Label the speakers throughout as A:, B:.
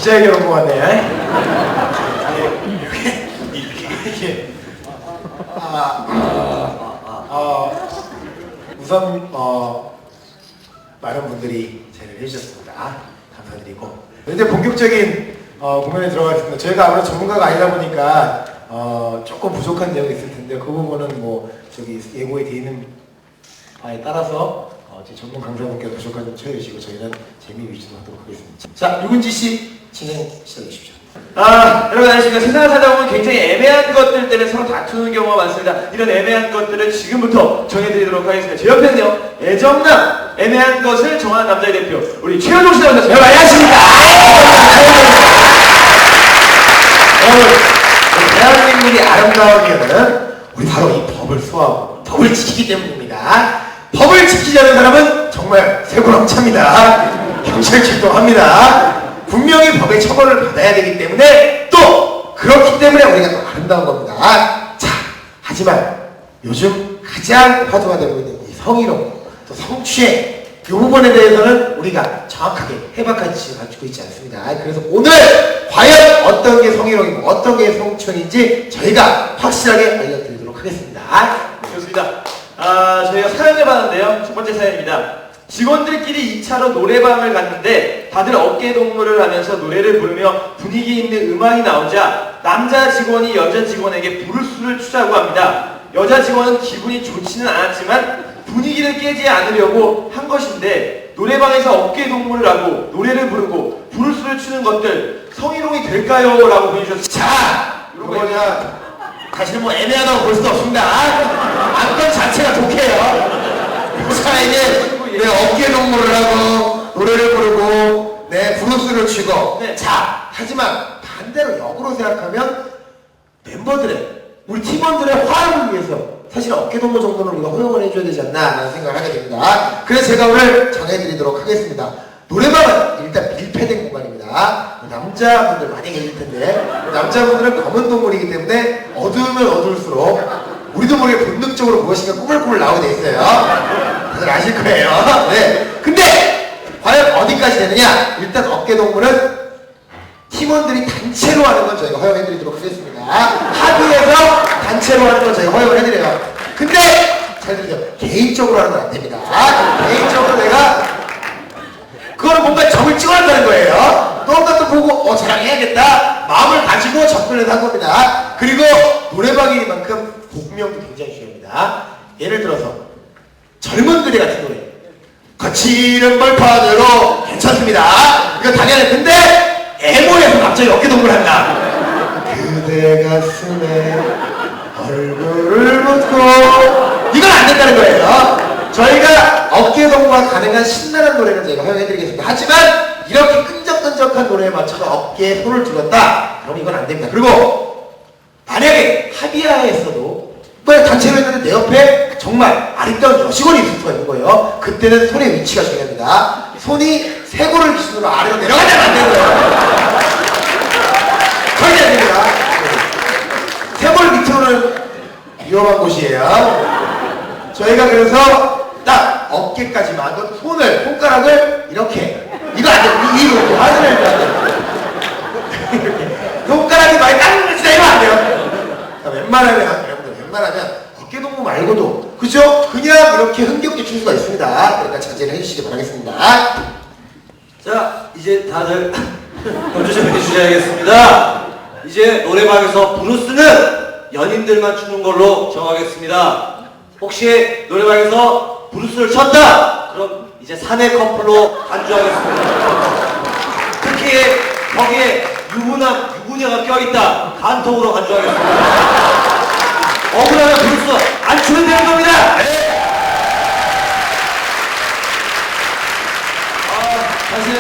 A: 진짜 이게 너무 많네. 이렇게. 우선 많은 분들이 제를 해주셨습니다. 감사드리고 이제 본격적인 공연에 들어가겠습니다. 저희가 아무래도 전문가가 아니다 보니까 조금 부족한 내용이 있을 텐데 그 부분은 뭐 저기 예고에 되어 있는 바에 따라서 제 전문 강사분께서 부족한 점 채워주시고 저희는 재미 위주로 하도록 하겠습니다. 자, 유근지 씨 진행 시작해 주십시오.
B: 여러분 안녕하십니까. 세상을 살다 보면 굉장히 애매한 것들 때문에 서로 다투는 경우가 많습니다. 이런 애매한 것들을 지금부터 정해드리도록 하겠습니다. 제 옆에는요, 애정남, 애매한 것을 정하는 남자의 대표, 우리 최현종 씨 나오셨습니다. 여러분 안녕하십니까.
A: 대한민국이 아름다우면은 우리 바로 이 법을 수호하고 법을 지키기 때문입니다. 법을 지키지 않는 사람은 정말 세고랑차입니다. 경찰 출동합니다. 분명히 법의 처벌을 받아야 되기 때문에 또 그렇기 때문에 우리가 또 아름다운 겁니다. 자, 하지만 요즘 가장 화두가 되고 있는 이 성희롱, 또 성추행 이 부분에 대해서는 우리가 정확하게 해박한 지식을 가지고 있지 않습니다. 그래서 오늘 과연 어떤 게 성희롱이고 어떤 게 성추행인지 저희가 확실하게 알려드리도록 하겠습니다.
B: 좋습니다. 저희가 사연을 받았는데요. 첫 번째 사연입니다. 직원들끼리 2차로 노래방을 갔는데 다들 어깨동무를 하면서 노래를 부르며 분위기 있는 음악이 나오자 남자 직원이 여자 직원에게 부르스를 추자고 합니다. 여자 직원은 기분이 좋지는 않았지만 분위기를 깨지 않으려고 한 것인데 노래방에서 어깨동무를 하고 노래를 부르고 부르스를 추는 것들 성희롱이 될까요? 라고 보내주셨습니다.
A: 자, 이거는 사실 뭐 애매하다고 볼 수도 없습니다. 안건 자체가 독해요. 자, 이제 어깨 동무를 하고 노래를 부르고 부르스를 치고 자, 하지만 반대로 역으로 생각하면 멤버들의 우리 팀원들의 화합을 위해서 사실 어깨 동무 정도는 우리가 허용을 해줘야 되지 않나 라는 생각을 하게 됩니다. 그래서 제가 오늘 정해드리도록 하겠습니다. 노래방은 일단 밀폐된 공간입니다. 남자분들 많이 계실 텐데 남자분들은 검은 동물이기 때문에 어두우면 어두울수록 우리도 모르게 본능적으로 무엇인가 꾸물꾸물 나오게 돼 있어요. 다들 아실 거예요. 네. 근데 과연 어디까지 되느냐? 일단 어깨 동물은 팀원들이 단체로 하는 건 저희가 허용해드리도록 하겠습니다. 합의해서 단체로 하는 건 저희가 허용을 해드려요. 근데 잘 들으세요. 개인적으로 하는 건 안 됩니다. 개인적으로 내가 그거는 뭔가 적을 찍어낸다는 거예요. 또 보고 자랑해야겠다 마음을 가지고 접근을 한 겁니다. 그리고 노래방이만큼 곡명도 굉장히 중요합니다. 예를 들어서 젊은들이 같은 노래 거칠은 벌판으로 괜찮습니다. 이거 당연히. 근데 애모에서 갑자기 어깨동무를 한다. 그대 가슴에 얼굴을 묻고 이건 안 된다는 거예요. 저희가 어깨동무가 가능한 신나는 노래를 저희가 허용해드리겠습니다. 하지만 이렇게 끈적끈적한 노래에 맞춰서 어깨에 손을 들었다? 그럼 이건 안 됩니다. 그리고 만약에 합의하에서도 단체로 했는데 내 옆에 정말 아름다운 여직원이 있을 수가 있는 거예요. 그때는 손의 위치가 중요합니다. 손이 쇄골을 기준으로 아래로 내려가자면 안 되는 거예요. 절대 안 됩니다. 쇄골 밑으로는 위험한 곳이에요. 저희가 그래서 딱 어깨까지만 손가락을 이렇게 이거 안 돼. 이거 하늘을 안 돼. 손가락이 많이 딱 진짜 이거 안 돼요. 웬만하면 어깨동무 말고도 그죠? 그냥 이렇게 흥겹게 출 수가 있습니다. 그러니까 자제를 해주시기 바라겠습니다.
C: 자, 이제 다들 협조 좀 해주셔야겠습니다. 이제 노래방에서 부르스는 연인들만 추는 걸로 정하겠습니다. 혹시 노래방에서 부르스를 쳤다? 그럼 이제 사내 커플로 간주하겠습니다. 특히 거기에 유부녀가 껴있다. 단톡으로 간주하겠습니다. 억울하면 부르스 안 추면 되는 겁니다.
B: 사실은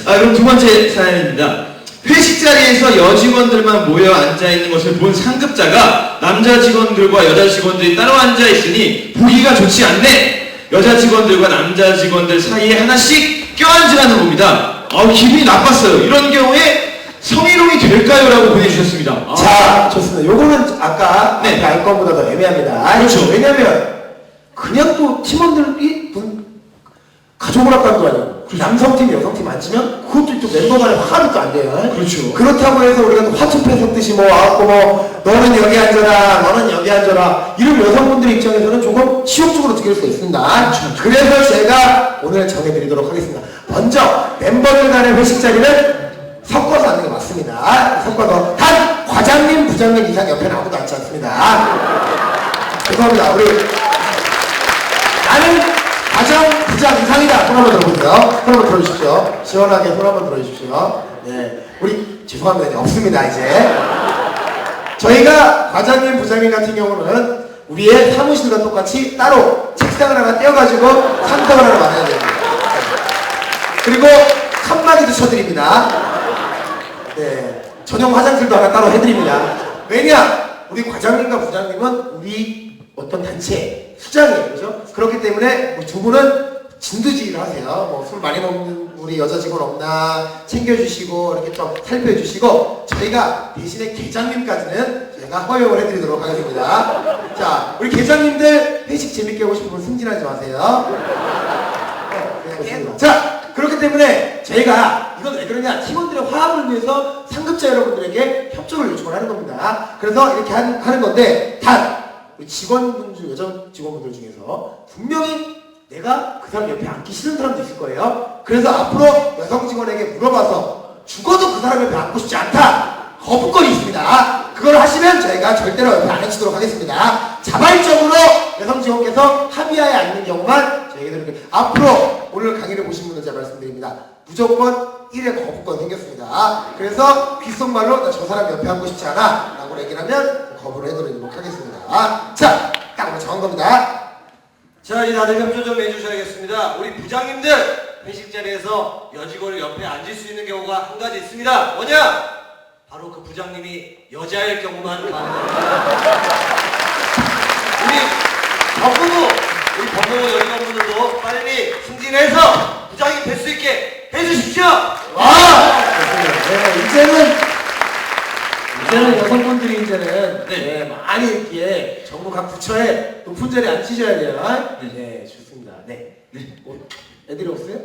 B: 그럼 두 번째 사연입니다. 회식 자리에서 여직원들만 모여 앉아있는 것을 본 상급자가 남자 직원들과 여자 직원들이 따로 앉아있으니 보기가 좋지 않네. 여자 직원들과 남자 직원들 사이에 하나씩 껴앉으라는 겁니다. 기분이 나빴어요. 이런 경우에 성희롱이 될까요? 라고 보내주셨습니다.
A: 자, 좋습니다. 요거는 아까
B: 네.
A: 안건보다 더 애매합니다.
B: 그렇죠.
A: 왜냐면 그냥 또 팀원들이 가족을 아까도 아니고 남성팀, 여성팀 앉으면 그것도 또 멤버 간에 화가 또 안 돼요.
B: 그렇죠.
A: 그렇다고 해서 우리가 또 화투패 섞듯이 뭐 와갖고 뭐 너는 여기 앉아라, 너는 여기 앉아라 이런 여성분들 입장에서는 조금 치욕적으로 느낄 수 있습니다. 그래서 제가 오늘 정해드리도록 하겠습니다. 먼저 멤버들 간의 회식 자리는 섞어서 앉는 게 맞습니다. 섞어서 단 과장님, 부장님 이상 옆에는 아무도 앉지 않습니다. 죄송합니다. 우리 나는 과장, 부장 이상이다. 손 한번 들어보세요. 손 한번 들어주십시오. 시원하게 손 한번 들어주십시오. 네, 우리 죄송합니다. 이제 없습니다. 이제 저희가 과장님, 부장님 같은 경우는 우리의 사무실과 똑같이 따로 책상을 하나 떼어가지고 상석을 하나 만들어야 됩니다. 그리고 칸막이도 쳐드립니다. 네, 전용 화장실도 하나 따로 해드립니다. 왜냐? 우리 과장님과 부장님은 우리 어떤 단체 수장이에요, 그죠? 그렇기 때문에 두 분은 진두지휘를 하세요. 뭐 술 많이 먹는 우리 여자 직원 없나 챙겨주시고 이렇게 좀 살펴주시고 저희가 대신에 계장님까지는 저희가 허용을 해드리도록 하겠습니다. 자, 우리 계장님들 회식 재밌게 하고 싶으면 승진하지 마세요. 자, 그렇기 때문에 저희가 이건 왜 그러냐, 팀원들의 화합을 위해서 상급자 여러분들에게 협조를 요청을 하는 겁니다. 그래서 이렇게 하는 건데 단 우리 직원분 중, 여자 직원분들 중에서 분명히 내가 그 사람 옆에 앉기 싫은 사람도 있을 거예요. 그래서 앞으로 여성 직원에게 물어봐서 죽어도 그 사람 옆에 앉고 싶지 않다, 거부권이 있습니다. 그걸 하시면 저희가 절대로 옆에 안 앉히도록 하겠습니다. 자발적으로 여성 직원께서 합의하에 앉는 경우만 저희가 이렇게 앞으로 오늘 강의를 보신 분들 제가 말씀드립니다. 무조건 1회 거부권 생겼습니다. 그래서 귓속말로 나 저 사람 옆에 앉고 싶지 않아 라고 얘기를 하면 거부를 해드리도록 하겠습니다. 자, 딱 오늘 정한 겁니다.
C: 자, 이제 다들 협조 좀 해주셔야겠습니다. 우리 부장님들 회식 자리에서 여직원을 옆에 앉을 수 있는 경우가 한 가지 있습니다. 뭐냐? 바로 그 부장님이 여자일 경우만 가능합니다. 우리 법무부 여직원분들도 빨리 승진해서 부장이 될 수 있게 해주십시오.
A: 네, 이제는 여성분들이 이제는 많이 이렇게 정부 각 부처에 높은 자리에 앉히셔야 돼요. 네, 좋습니다. 네. 애들이 없어요?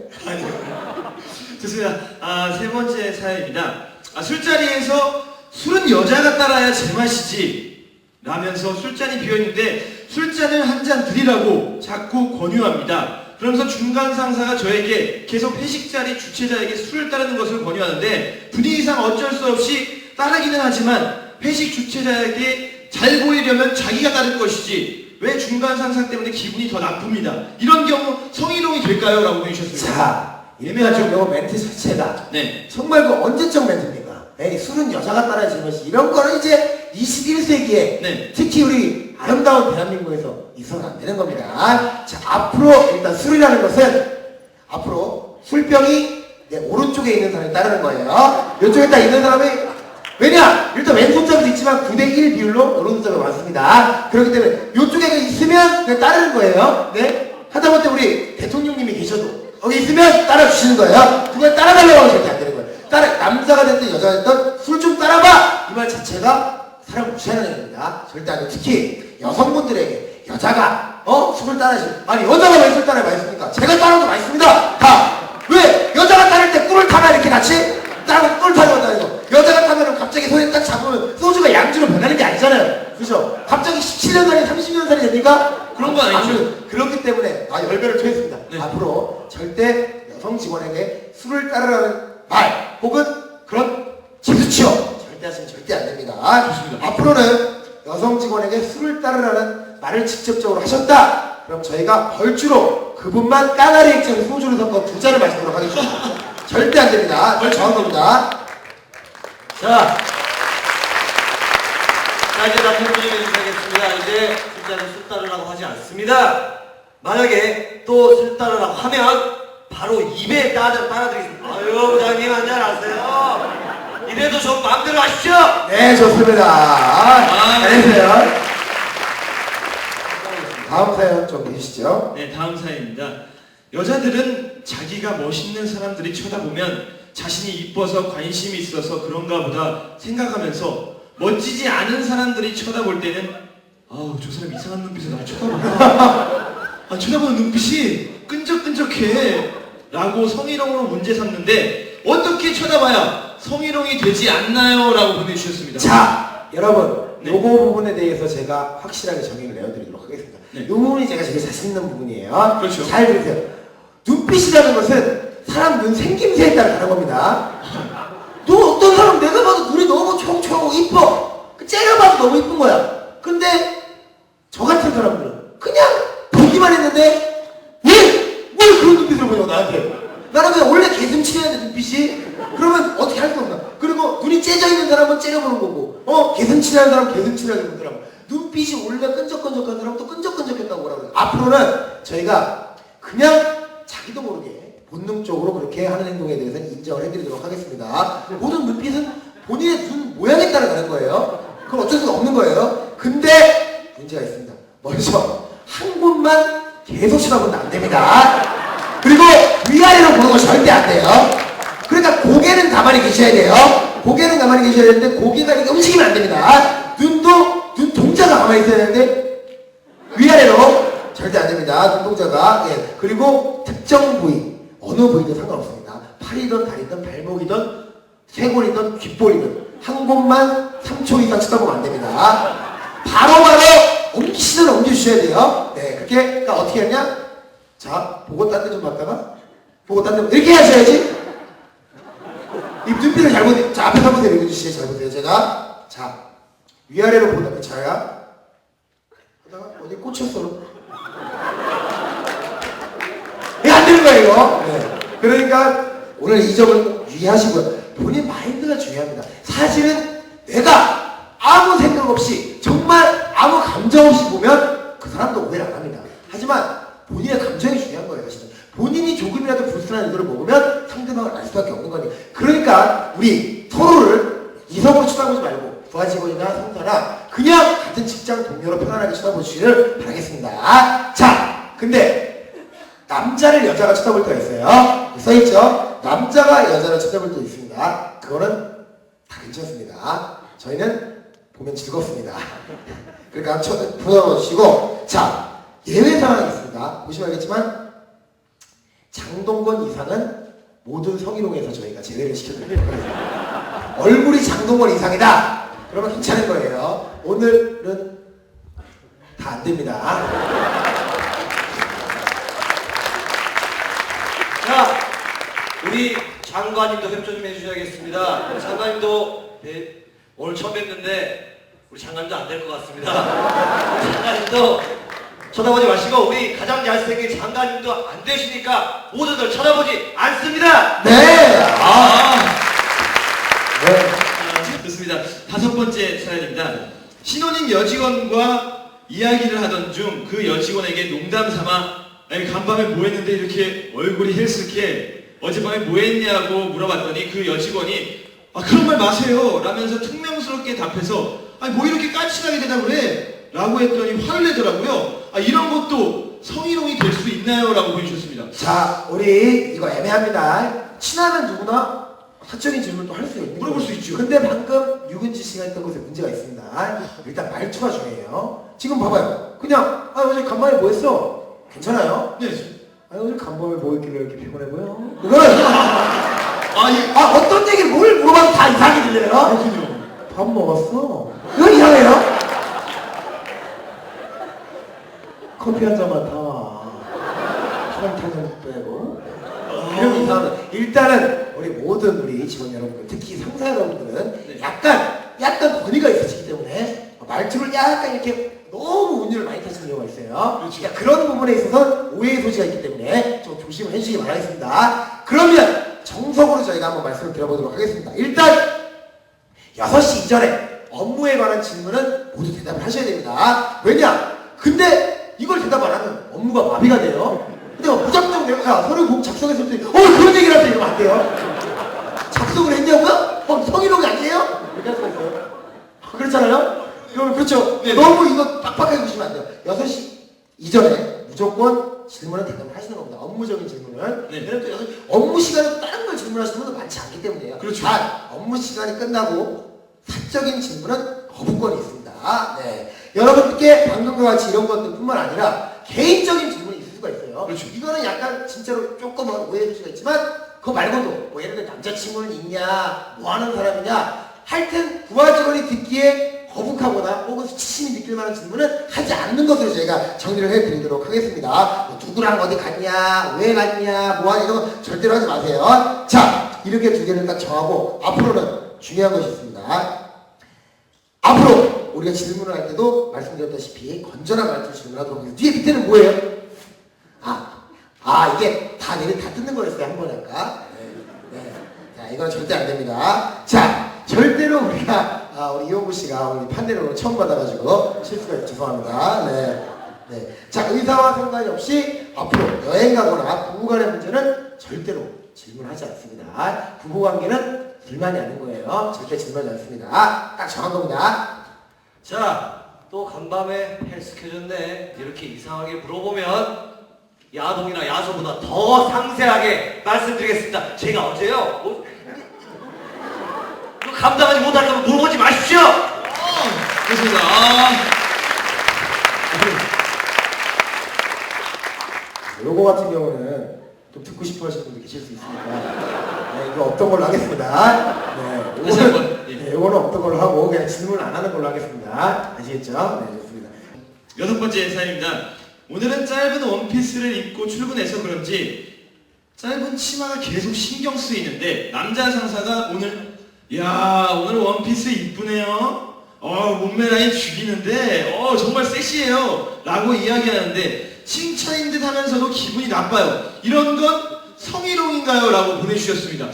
B: 좋습니다. 세 번째 사연입니다. 술자리에서 술은 여자가 따라야 제맛이지 라면서 술잔이 비어있는데 술잔을 한 잔 드리라고 자꾸 권유합니다. 그러면서 중간 상사가 저에게 계속 회식 자리 주최자에게 술을 따르는 것을 권유하는데 분위기상 어쩔 수 없이 따르기는 하지만 회식 주최자에게 잘 보이려면 자기가 따를 것이지 왜 중간 상사 때문에 기분이 더 나쁩니다. 이런 경우 성희롱이 될까요? 라고 보내주셨습니다.
A: 자, 일명하죠. 요 멘트 자체가
B: 네.
A: 정말 그 언제적 멘트입니까? 에이, 술은 여자가 따라야지 것이 이런 거는 이제 21세기에
B: 네.
A: 특히 우리 아름다운 대한민국에서 있어서는 안 되는 겁니다. 자, 앞으로 일단 술이라는 것은 앞으로 술병이 내 오른쪽에 있는 사람이 따르는 거예요. 이쪽에 딱 있는 사람이 왜냐? 일단 왼손잡이도 있지만 9대1 비율로 오른손잡이가 많습니다. 그렇기 때문에 이쪽에 있으면 그냥 따르는 거예요. 네? 하다못해 우리 대통령님이 계셔도 거기 있으면 따라주시는 거예요. 그걸 따라달라고 하면 절대 안 되는 거예요. 남자가 됐든 여자가 됐든 술 좀 따라봐! 이 말 자체가 사람 무시하는 얘기입니다. 절대 안 돼요. 특히 여성분들에게 여자가 술을 따라야지. 아니 여자가 왜 술 따라야 맛있습니까? 제가 따라도 맛있습니다. 다! 왜? 여자가 따를 때 꿀을 타나 이렇게 같이? 따로 꿀 타는 거다 이거. 여자가 타면은 갑자기 손에 딱 잡으면 소주가 양주로 변하는 게 아니잖아요. 그죠? 갑자기 17년 살이 30년 살이 됩니까?
B: 그런 건 아니죠.
A: 그렇기 때문에 열배를 토했습니다.
B: 네.
A: 앞으로 절대 여성 직원에게 술을 따르라는 말 혹은 그런 제스처 절대 하시면 절대 안 됩니다.
B: 좋습니다.
A: 앞으로는 여성 직원에게 술을 따르라는 말을 직접적으로 하셨다. 그럼 저희가 벌주로 그분만 까나리 액젓 소주를 섞어 2잔을 마시도록 하겠습니다. 절대 안 됩니다. 그걸 정한 겁니다.
C: 자, 이제 다 협조 좀 해주셔야겠습니다. 이제 술자는 술 따르라고 하지 않습니다. 만약에 또 술 따르라고 하면 바로 입에 따라드리겠습니다. 아유, 부장님 한잔 하세요. 이래도 좀 마음대로 하십시오.
A: 네, 좋습니다. 잘했어요. 다음 사연 좀 해주시죠.
B: 네, 다음 사연입니다. 여자들은 자기가 멋있는 사람들이 쳐다보면 자신이 이뻐서 관심이 있어서 그런가 보다 생각하면서 멋지지 않은 사람들이 쳐다볼 때는 아우, 저 사람 이상한 눈빛으로 나를 쳐다보나? 쳐다보는 눈빛이 끈적끈적해 라고 성희롱으로 문제 삼는데 어떻게 쳐다봐야 성희롱이 되지 않나요? 라고 보내주셨습니다.
A: 자, 여러분,
B: 네.
A: 요거 부분에 대해서 제가 확실하게 정의를 내어드리도록 하겠습니다.
B: 네.
A: 이 부분이 제가 제일 자신 있는 부분이에요.
B: 그렇죠.
A: 잘 들으세요. 눈빛이라는 것은 사람 눈 생김새에 따라 다른 겁니다. 또 어떤 사람 내가 봐도 눈이 너무 총총하고 이뻐. 째려봐도 너무 이쁜 거야. 근데 저 같은 사람들은 그냥 보기만 했는데 왜 그런 눈빛을 보냐고 나한테. 나는 그냥 원래 개슴치려야 돼 눈빛이. 그러면 어떻게 할 수 없나. 그리고 눈이 째져 있는 사람은 째려보는 거고 개슴치려는 사람은 개슴치려게 보더라고. 눈빛이 원래 끈적끈적한 사람은 또 끈적끈적했다고 뭐라고 그래요. 앞으로는 저희가 그냥 자기도 모르게 본능적으로 그렇게 하는 행동에 대해서는 인정을 해드리도록 하겠습니다. 모든 눈빛은 본인의 눈 모양에 따라 다른 거예요. 그건 어쩔 수가 없는 거예요. 근데 문제가 있습니다. 먼저 한 곳만 계속 쳐다보면 안 됩니다. 그리고 위아래로 보는 거 절대 안 돼요. 그러니까 고개는 가만히 계셔야 돼요. 고개는 가만히 계셔야 되는데 고개가 이렇게 움직이면 안 됩니다. 눈 동자가 가만히 있어야 되는데 위아래로 절대 안 됩니다. 눈동자가. 예. 그리고 특정 부위, 어느 부위도 상관없습니다. 팔이든 다리든 발목이든 쇄골이든 귓볼이든 한 곳만 3초 이상 쳐다보면 안 됩니다. 바로바로 시선을 옮겨주셔야 돼요. 네, 그렇게, 그러니까 어떻게 하냐? 자, 보고 딴 데 좀 봤다가, 보고 딴 데, 이렇게 하셔야지. 이 눈빛을 잘 보세요. 자, 앞에 한번 읽어주시죠. 잘 보세요. 제가. 자, 위아래로 보다, 자야. 하다가 어디 꽂혔어. 이게 안 되는 거예요, 이거. 네. 그러니까 오늘 이 점을 유의하시고요. 본인 마인드가 중요합니다. 사실은 내가 아무 생각 없이 정말 아무 감정 없이 보면 그 사람도 오해를 안 합니다. 하지만 본인의 감정이 중요한 거예요, 사실은. 본인이 조금이라도 불순한 의도를 먹으면 상대방을 알 수밖에 없는 거니. 그러니까 우리 서로를 이성으로 쳐다보지 말고 부하 직원이나 상사나 그냥 같은 직장 동료로 편안하게 쳐다보시기를 바라겠습니다. 자, 근데 남자를 여자가 쳐다볼 때가 있어요. 써있죠? 남자가 여자를 쳐다볼 때 있습니다. 그거는 다 괜찮습니다. 저희는 보면 즐겁습니다. 그러니까 부러워주시고. 자, 예외 상황이 있습니다. 보시면 알겠지만 장동건 이상은 모든 성희롱에서 저희가 제외를 시켜드릴 거예요. 얼굴이 장동건 이상이다. 그러면 괜찮은 거예요. 오늘은 다 안 됩니다.
C: 자, 우리 장관님도 협조 좀 해주셔야겠습니다. 장관님도 오늘 처음 뵀는데 우리 장관님도 안 될 것 같습니다. 장관님도 쳐다보지 마시고 우리 가장 잘생긴 장관님도 안 되시니까 모두들 쳐다보지 않습니다.
A: 네. 네.
B: 좋습니다. 5번째 사연입니다. 신혼인 여직원과 이야기를 하던 중 그 여직원에게 농담 삼아 아니 간밤에 뭐 했는데 이렇게 얼굴이 헬스케 어젯밤에 뭐 했냐고 물어봤더니 그 여직원이 그런 말 마세요 라면서 퉁명스럽게 답해서 아니 뭐 이렇게 까칠하게 대답을 해 라고 했더니 화를 내더라고요. 이런 것도 성희롱이 될 수 있나요? 라고 보여주셨습니다.
A: 자, 우리 이거 애매합니다. 친하면 누구나 사적인 질문도 할 수 있는
B: 물어볼 수 있죠.
A: 근데 방금 유근지 씨가 했던 것에 문제가 있습니다. 일단 말투가 중요해요. 지금 봐봐요. 그냥 어제 간밤에 뭐 했어? 괜찮아요?
B: 네.
A: 어제 간밤에 뭐 했길래 이렇게 피곤해 보여? 이거는 어떤 얘기를 뭘 물어봐도 다 이상하게 들려요.
B: 그렇군요.
A: 밥 먹었어? 이건 이상해요. 커피 한 잔만 타와. 설탕 빼고. 이런 이상하다. 일단은 우리 모든 우리 직원 여러분들, 특히 상사 여러분들은
B: 네.
A: 약간 권위가 있으시기 때문에 말투를 약간 이렇게 너무 운율을 많이 타시는 경우가 있어요.
B: 그렇죠.
A: 그러니까 그런 부분에 있어서 오해의 소지가 있기 때문에 좀 조심을 해주시기 바라겠습니다. 그러면 정석으로 저희가 한번 말씀을 드려보도록 하겠습니다. 일단 6시 이전에 업무에 관한 질문은 모두 대답을 하셔야 됩니다. 왜냐? 근데 이걸 대답 안 하면 업무가 마비가 돼요. 근데 무작정 내가 서류 꼭 작성했을 때 그런 얘기를 하세요. 이러면 안 돼요. 작성을 했냐고요? 성희롱이 아니에요? 이렇게 할 수가 있어요. 그렇잖아요? 그러면 그렇죠.
B: 네.
A: 너무 이거 빡빡하게 주시면 안 돼요. 6시 이전에 무조건 질문은 대답을 하시는 겁니다. 업무적인 질문을.
B: 네.
A: 왜냐면 또 업무 시간에 다른 걸 질문하시는 분은 많지 않기 때문에요.
B: 그렇죠.
A: 단 업무 시간이 끝나고 사적인 질문은 거부권이 있습니다. 네. 여러분께 방금과 같이 이런 것들뿐만 아니라 개인적인 질문이 있을 수가 있어요.
B: 그렇죠.
A: 이거는 약간 진짜로 조금은 오해될 수가 있지만 그거 말고도 뭐 예를 들어 남자친구는 있냐, 뭐 하는 사람이냐, 하여튼 부하 직원이 듣기에 거북하거나 혹은 수치심이 느낄 만한 질문은 하지 않는 것으로 저희가 정리를 해드리도록 하겠습니다. 뭐 누구랑 어디 갔냐, 왜 갔냐, 뭐 하냐 이런 거 절대로 하지 마세요. 자, 이렇게 두 개를 딱 정하고 앞으로는 중요한 것이 있습니다. 앞으로 우리가 질문을 할 때도 말씀드렸다시피 건전한 말투로 질문하도록 하겠습니다. 뒤에 밑에는 뭐예요? 이게 다 뜯는 거였어요. 한 번에 아까. 네. 자, 이건 절대 안 됩니다. 자, 절대로 우리 이용구 씨가 우리 판넬을 처음 받아가지고 실수가 있어서 죄송합니다. 네. 자, 의사와 상관이 없이 앞으로 여행 가거나 부부간의 문제는 절대로 질문하지 않습니다. 부부관계는 불만이 아닌 거예요. 절대 질문하지 않습니다. 딱 정한 겁니다.
C: 자, 또 간밤에 헬스 켜졌네. 이렇게 이상하게 물어보면 야동이나 야소보다 더 상세하게 말씀드리겠습니다. 제가 어제요. 감당하지 못하면 물어보지 마십시오.
B: 그렇습니다.
A: 요거 같은 경우는 좀 듣고 싶어 하시는 분도 계실 수 있으니까 네, 이거 없던 걸로 하겠습니다.
B: 다시 한번. 예.
A: 요거는 없던 걸로 하고 그냥 질문 안 하는 걸로 하겠습니다. 아시겠죠? 네, 좋습니다.
B: 6번째 사연입니다. 오늘은 짧은 원피스를 입고 출근해서 그런지 짧은 치마가 계속 신경 쓰이는데 남자 상사가 오늘 원피스 이쁘네요. 몸매 라인 죽이는데 정말 섹시해요 라고 이야기하는데 칭찬인 듯 하면서도 기분이 나빠요. 이런 건 성희롱인가요? 라고 보내주셨습니다.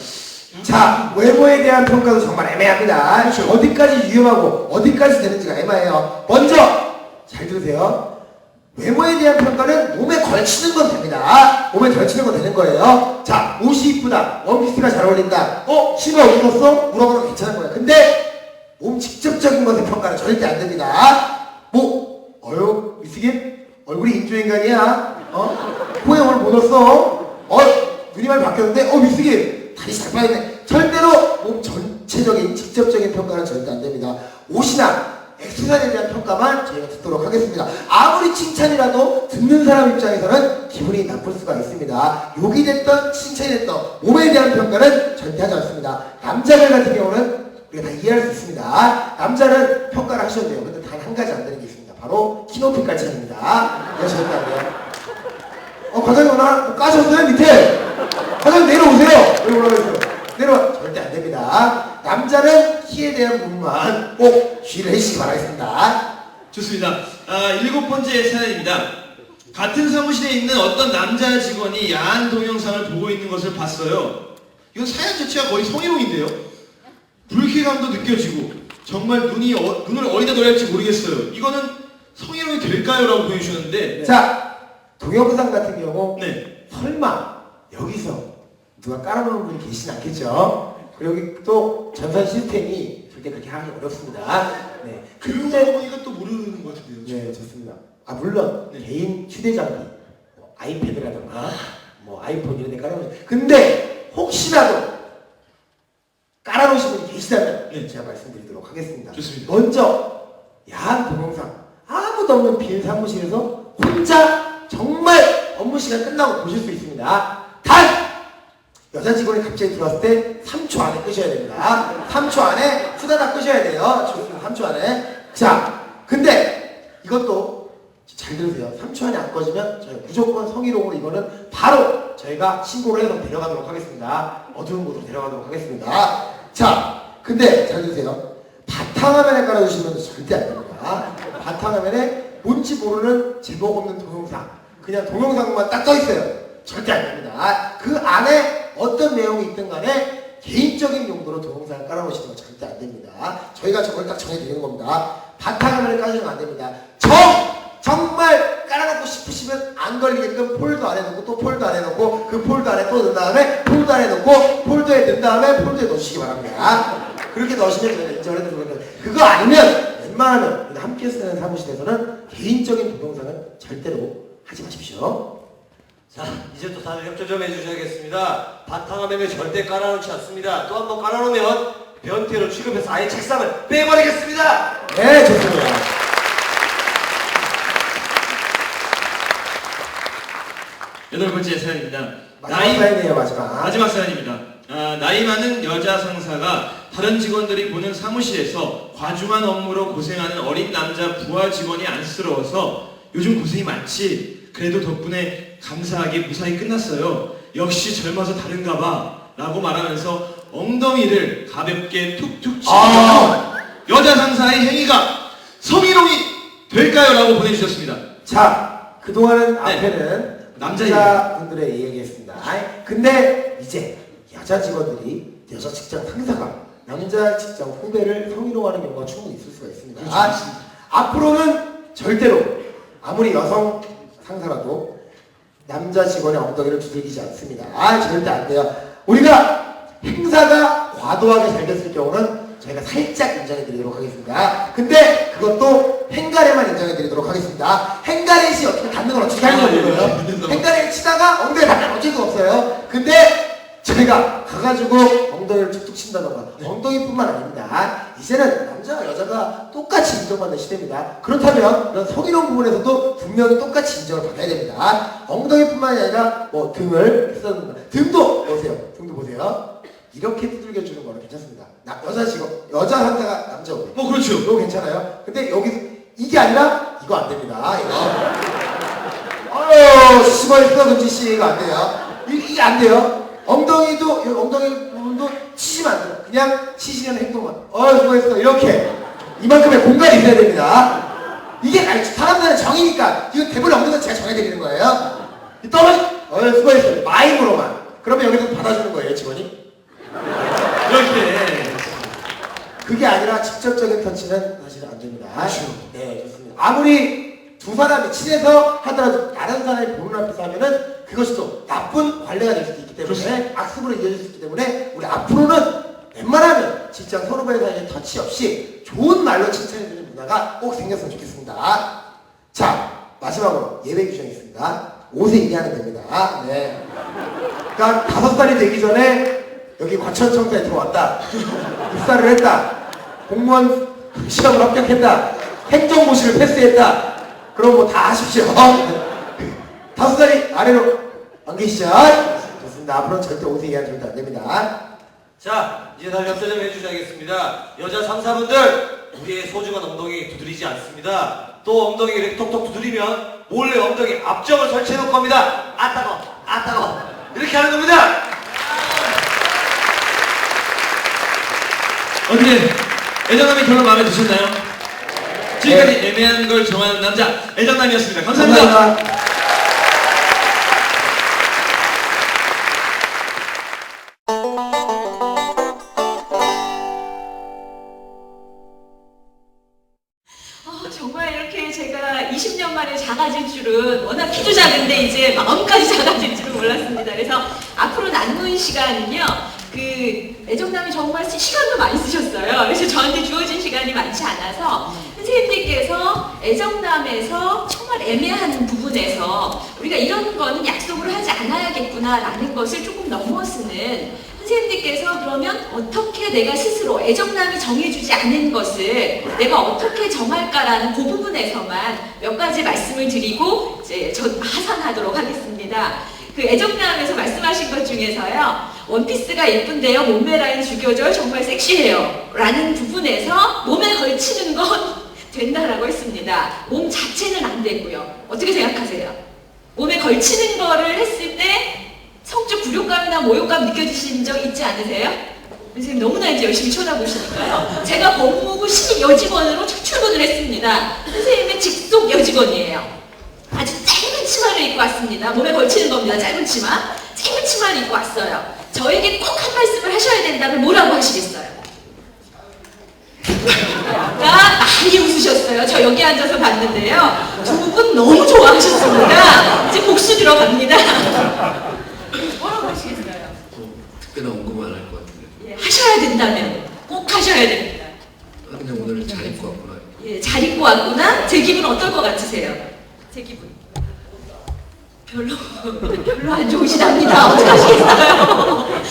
A: 자, 외모에 대한 평가도 정말 애매합니다. 그렇죠. 어디까지 위험하고 어디까지 되는지가 애매해요. 먼저 잘 들으세요. 외모에 대한 평가는 몸에 걸치는 건 됩니다. 몸에 걸치는 건 되는 거예요. 자, 옷이 이쁘다. 원피스가 잘 어울린다. 치마 어디 입었어? 물어보면 괜찮은 거야. 근데 몸 직접적인 것의 평가는 절대 안 됩니다. 미스김? 얼굴이 인조인간이야. 코에 오늘 못 왔어. 눈이 많이 바뀌었는데 미스김 다리 잘 빠졌네. 절대로 몸 전체적인 직접적인 평가는 절대 안 됩니다. 옷이나 액세서리에 대한 평가만 저희가 듣도록 하겠습니다. 아무리 칭찬이라도 듣는 사람 입장에서는 기분이 나쁠 수가 있습니다. 욕이 됐던 칭찬이 됐던 몸에 대한 평가는 절대 하지 않습니다. 남자들 같은 경우는 우리가 다 이해할 수 있습니다. 남자는 평가를 하셔도 돼요. 근데 단 한 가지 안 되는 게 있습니다. 바로 키높이 깔창입니다. 이거 절대 안 돼요. 과장님 오늘 까셨어요? 밑에? 과장님 내려오세요. 여기 올라가세요. 내려와. 절대 안 됩니다. 남자는 키에 대한 부분만 꼭 주의를 해주시기 바라겠습니다.
B: 좋습니다. 7번째 사연입니다. 같은 사무실에 있는 어떤 남자 직원이 야한 동영상을 보고 있는 것을 봤어요. 이건 사연 자체가 거의 성희롱인데요. 불쾌감도 느껴지고 정말 눈을 어디다 둬야 할지 모르겠어요. 이거는 성희롱이 될까요? 라고 보여주셨는데
A: 자, 동영상 같은 경우
B: 네.
A: 설마 여기서 누가 깔아놓은 분이 계시진 않겠죠? 그리고 여기 또 전산 시스템이 절대 그렇게 하기 어렵습니다. 네.
B: 그러고 보니까 또 모르는 것 같은데요.
A: 네, 좋습니다. 물론
B: 네.
A: 개인 휴대장비, 아이패드라든가 아이폰 이런 데 깔아놓으신 근데 혹시라도 깔아놓으신 분이 계시다면
B: 네.
A: 제가 말씀드리도록 하겠습니다.
B: 좋습니다.
A: 먼저 야한 동영상 아무도 없는 빈 사무실에서 혼자 정말 업무 시간 끝나고 보실 수 있습니다. 단! 여자 직원이 갑자기 들어왔을 때 3초 안에 끄셔야 됩니다. 3초 안에 후다닥 끄셔야 돼요. 좋습니다. 3초 안에. 자, 근데 이것도 잘 들으세요. 3초 안에 안 꺼지면 저희 무조건 성희롱으로 이거는 바로 저희가 신고를 해서 데려가도록 하겠습니다. 어두운 곳으로 데려가도록 하겠습니다. 자, 근데 잘 들으세요. 바탕화면에 깔아주시면 절대 안 됩니다. 바탕화면에 뭔지 모르는 제목 없는 동영상, 그냥 동영상만 딱 떠있어요. 절대 안 됩니다. 그 안에 어떤 내용이 있든 간에 개인적인 용도로 동영상을 깔아놓으시는 건 절대 안 됩니다. 저희가 저걸 딱 정해드리는 겁니다. 바탕화면에 깔아주면 안 됩니다. 정말 깔아놓고 싶으시면 안 걸리게끔 폴더 안에 넣고 또 폴더 안에 넣고 그 폴더 안에 또 넣은 다음에 폴더 안에 넣고 폴더에 넣은 다음에 폴더에 넣으시기 바랍니다. 그렇게 넣으시면 저희가 인정을 해드리는 건데 그거 아니면 웬만하면 함께 쓰는 사무실에서는 개인적인 동영상은 절대로 하지 마십시오.
C: 자, 이제 또 다들 협조 좀 해주셔야겠습니다. 바탕화면에 절대 깔아놓지 않습니다. 또 한 번 깔아놓으면 변태로 취급해서 아예 책상을 빼버리겠습니다.
A: 네, 좋습니다.
B: 8번째 사연입니다.
A: 마지막 사연이에요, 마지막.
B: 마지막 사연입니다. 나이 많은 여자 상사가 다른 직원들이 보는 사무실에서 과중한 업무로 고생하는 어린 남자 부하 직원이 안쓰러워서 요즘 고생이 많지. 그래도 덕분에 감사하게 무사히 끝났어요. 역시 젊어서 다른가 봐. 라고 말하면서 엉덩이를 가볍게 툭툭 치는 여자 상사의 행위가 성희롱이 될까요? 라고 보내주셨습니다.
A: 자, 그동안은
B: 네.
A: 앞에는
B: 남자
A: 남자분들의 이야기했습니다. 근데 이제 여자 직원들이, 여자 직장 상사가 남자 직장 후배를 성희롱하는 경우가 충분히 있을 수가 있습니다.
B: 그렇죠.
A: 앞으로는 절대로 아무리 여성 상사라도 남자 직원의 엉덩이를 두들기지 않습니다. 절대 안 돼요. 우리가 행사가 과도하게 잘 됐을 경우는 저희가 살짝 인정해 드리도록 하겠습니다. 근데 그것도 행가래만 인정해 드리도록 하겠습니다. 행가래시 어떻게 닿는 건 어떻게 하는 거예요? 행가래 치다가 엉덩이 닿으면 어쩔 수 없어요. 근데 저희가 가가지고 엉덩이를 툭툭 친다던가, 엉덩이뿐만 아닙니다. 이제는 남자와 여자가 똑같이 인정받는 시대입니다. 그렇다면 이런 성희롱 부분에서도 분명히 똑같이 인정을 받아야 됩니다. 엉덩이뿐만이 아니라 뭐 등을 쓰다던가, 등도 보세요. 등도 보세요. 이렇게 두들겨주는 거는 괜찮습니다. 여자 직원, 여자 상사가 남자 오래.
B: 그렇죠.
A: 이거 괜찮아요. 근데 여기 이게 아니라 이거 안 됩니다. 이거. 수고했어, 금지씨. 이거 안 돼요. 이게 안 돼요. 엉덩이도, 엉덩이 부분도 치시면 안 돼요. 그냥 치시는 행동만. 수고했어. 이렇게. 이만큼의 공간이 있어야 됩니다. 이게 사람들은 정이니까, 이거 대본에 없는 건 제가 정해드리는 거예요. 수고했어. 마임으로만. 그러면 여기서 받아주는 거예요, 직원이.
B: 이렇게.
A: 그게 아니라 직접적인 터치는 사실은 안 됩니다.
B: 그렇죠.
A: 네, 좋습니다. 아무리 두 사람이 친해서 하더라도 다른 사람이 보는 앞에서 하면은 그것이 또 나쁜 관례가 될 수도 있기 때문에,
B: 그렇습니다.
A: 악습으로 이어질 수 있기 때문에 우리 앞으로는 웬만하면 직장 선후배 사이에 터치 없이 좋은 말로 칭찬해주는 문화가 꼭 생겼으면 좋겠습니다. 자, 마지막으로 예외 규정이 있습니다. 5세 이하는 됩니다. 네. 그러니까 5살이 되기 전에 여기 과천청사에 들어왔다, 입사를 했다, 공무원 시험을 합격했다, 행정고시를 패스했다, 그럼 뭐 다 하십시오. 5살이 아래로 안 계시죠? 좋습니다. 앞으로는 절대 5세 이하는 절대 안 됩니다.
C: 자, 이제 다시 협조 좀 해주셔야겠습니다. 여자 상사분들, 우리의 소중한 엉덩이 두드리지 않습니다. 또 엉덩이 이렇게 톡톡 두드리면 몰래 엉덩이 앞쪽을 설치해 놓을 겁니다. 아 따가워, 아 따가워. 이렇게 하는 겁니다.
B: 어떻게 애정남의 결론 마음에 드셨나요? 지금까지 애매한 걸 정하는 남자 애정남이었습니다. 감사합니다.
A: 감사합니다.
D: 정말 이렇게 제가 20년 만에 작아질 줄은, 워낙 키도 작은데 이제 마음까지 작아질 줄은 몰랐습니다. 그래서 앞으로 남은 시간은요, 애정남이 정말 시간도 많이 쓰셨어요. 그래서 저한테 주어진 시간이 많지 않아서 선생님들께서 애정남에서 정말 애매한 부분에서 우리가 이런 거는 약속을 하지 않아야겠구나라는 것을 조금 넘어서는, 선생님들께서 그러면 어떻게 내가 스스로 애정남이 정해주지 않은 것을 내가 어떻게 정할까라는 그 부분에서만 몇 가지 말씀을 드리고 이제 저 하산하도록 하겠습니다. 애정남에서 말씀하신 것 중에서요, 원피스가 예쁜데요, 몸매 라인 죽여줘요, 정말 섹시해요 라는 부분에서 몸에 걸치는 건 된다라고 했습니다. 몸 자체는 안 되고요. 어떻게 생각하세요? 몸에 걸치는 거를 했을 때 성적 굴욕감이나 모욕감 느껴지신 적 있지 않으세요? 선생님 너무나 이제 열심히 쳐다보시니까요. 제가 법무부 신입 여직원으로 첫 출근을 했습니다. 선생님의 직속 여직원이에요. 아주 짧은 치마를 입고 왔습니다. 몸에 걸치는 겁니다. 짧은 치마. 짧은 치마를 입고 왔어요. 저에게 꼭 한 말씀을 하셔야 된다면 뭐라고 하시겠어요? 많이 웃으셨어요. 저 여기 앉아서 봤는데요. 두 분 너무 좋아하셨습니다. 이제 복수 들어갑니다. 뭐라고 하시겠어요?
E: 특별한 언급은 안 할 것 같은데.
D: 예, 하셔야 된다면 꼭 하셔야 됩니다.
E: 그냥 오늘 잘 입고 왔구나.
D: 예, 잘 입고 왔구나? 제 기분 어떨 것 같으세요? 제 기분 별로 안 좋으시답니다. 어떡하시겠어요?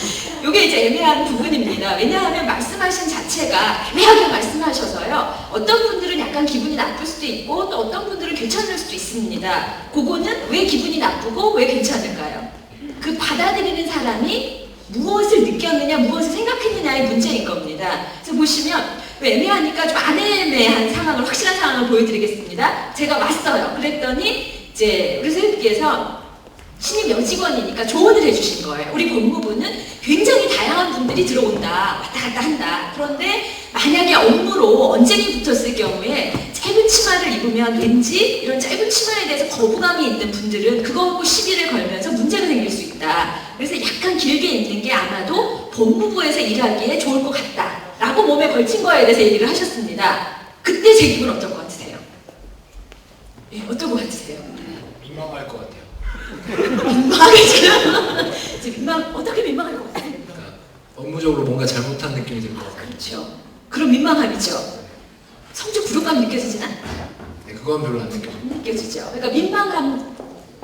D: 이게 이제 애매한 부분입니다. 왜냐하면 말씀하신 자체가 애매하게 말씀하셔서요. 어떤 분들은 약간 기분이 나쁠 수도 있고 또 어떤 분들은 괜찮을 수도 있습니다. 그거는 왜 기분이 나쁘고 왜 괜찮을까요? 그 받아들이는 사람이 무엇을 느꼈느냐, 무엇을 생각했느냐의 문제인 겁니다. 그래서 보시면 애매하니까 좀 안 애매한 상황을, 확실한 상황을 보여드리겠습니다. 제가 왔어요. 그랬더니 이제 우리 선생님께서 신입 여직원이니까 조언을 해주신 거예요. 우리 법무부는 굉장히 다양한 분들이 들어온다, 왔다 갔다 한다. 그런데 만약에 업무로 언쟁이 붙었을 경우에 짧은 치마를 입으면 왠지 이런 짧은 치마에 대해서 거부감이 있는 분들은 그거 갖고 시비를 걸면서 문제가 생길 수 있다. 그래서 약간 길게 입는 게 아마도 법무부에서 일하기에 좋을 것 같다 라고 몸에 걸친 거에 대해서 얘기를 하셨습니다. 그때 제 기분 어떨 것 같으세요? 예, 어떨 것 같으세요?
E: 민망할 것 같아요.
D: 민망하죠? 어떻게 민망할 것 같아요?
E: 그러니까 업무적으로 뭔가 잘못한 느낌이 들 것 같아요.
D: 그렇죠. 그럼 민망함이죠. 성적 부족감 느껴지진 않아요.
E: 네, 그건 별로 안 느껴져요.
D: 안 느껴지죠. 그러니까 민망감을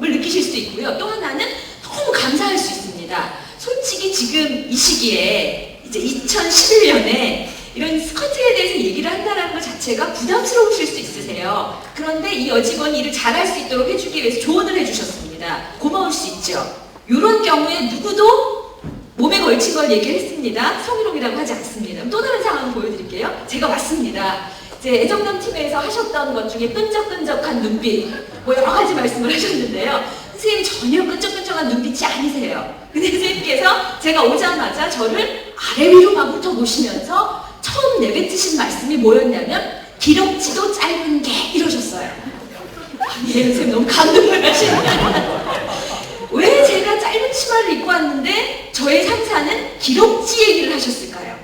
D: 느끼실 수도 있고요. 또 하나는 너무 감사할 수 있습니다. 솔직히 지금 이 시기에 이제 2011년에 이런 스커트에 대해서 얘기를 한다는 것 자체가 부담스러우실 수 있으세요. 그런데 이 여직원이 일을 잘할 수 있도록 해주기 위해서 조언을 해주셨습니다. 고마울 수 있죠. 이런 경우에 누구도 몸에 걸친 걸 얘기했습니다. 성희롱이라고 하지 않습니다. 또 다른 상황을 보여드릴게요. 제가 왔습니다. 이제 애정남 팀에서 하셨던 것 중에 끈적끈적한 눈빛, 뭐 여러 가지 말씀을 하셨는데요. 선생님 전혀 끈적끈적한 눈빛이 아니세요. 근데 선생님께서 제가 오자마자 저를 아래 위로 막 훑어보시면서 처음 내뱉으신 말씀이 뭐였냐면 기럭지도 짧은 게 이러셨어요. 아니 선생님 너무 감동을 하시네요. 왜 제가 짧은 치마를 입고 왔는데 저의 상사는 기럭지 얘기를 하셨을까요?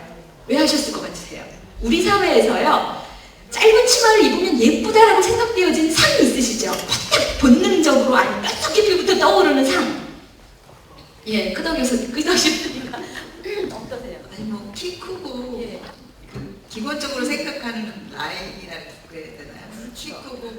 D: 왜 하셨을 것 같으세요? 우리 사회에서요 짧은 치마를 입으면 예쁘다라고 생각되어진 상이 있으시죠? 확 본능적으로 아니 뼛속 깊이부터 떠오르는 상. 예, 끄덕이니까 어떠세요?
F: 아니 뭐 키 크고
D: 예.
F: 그 기본적으로 생각하는 라인이라 그래야 되나요? 키 크고 뭐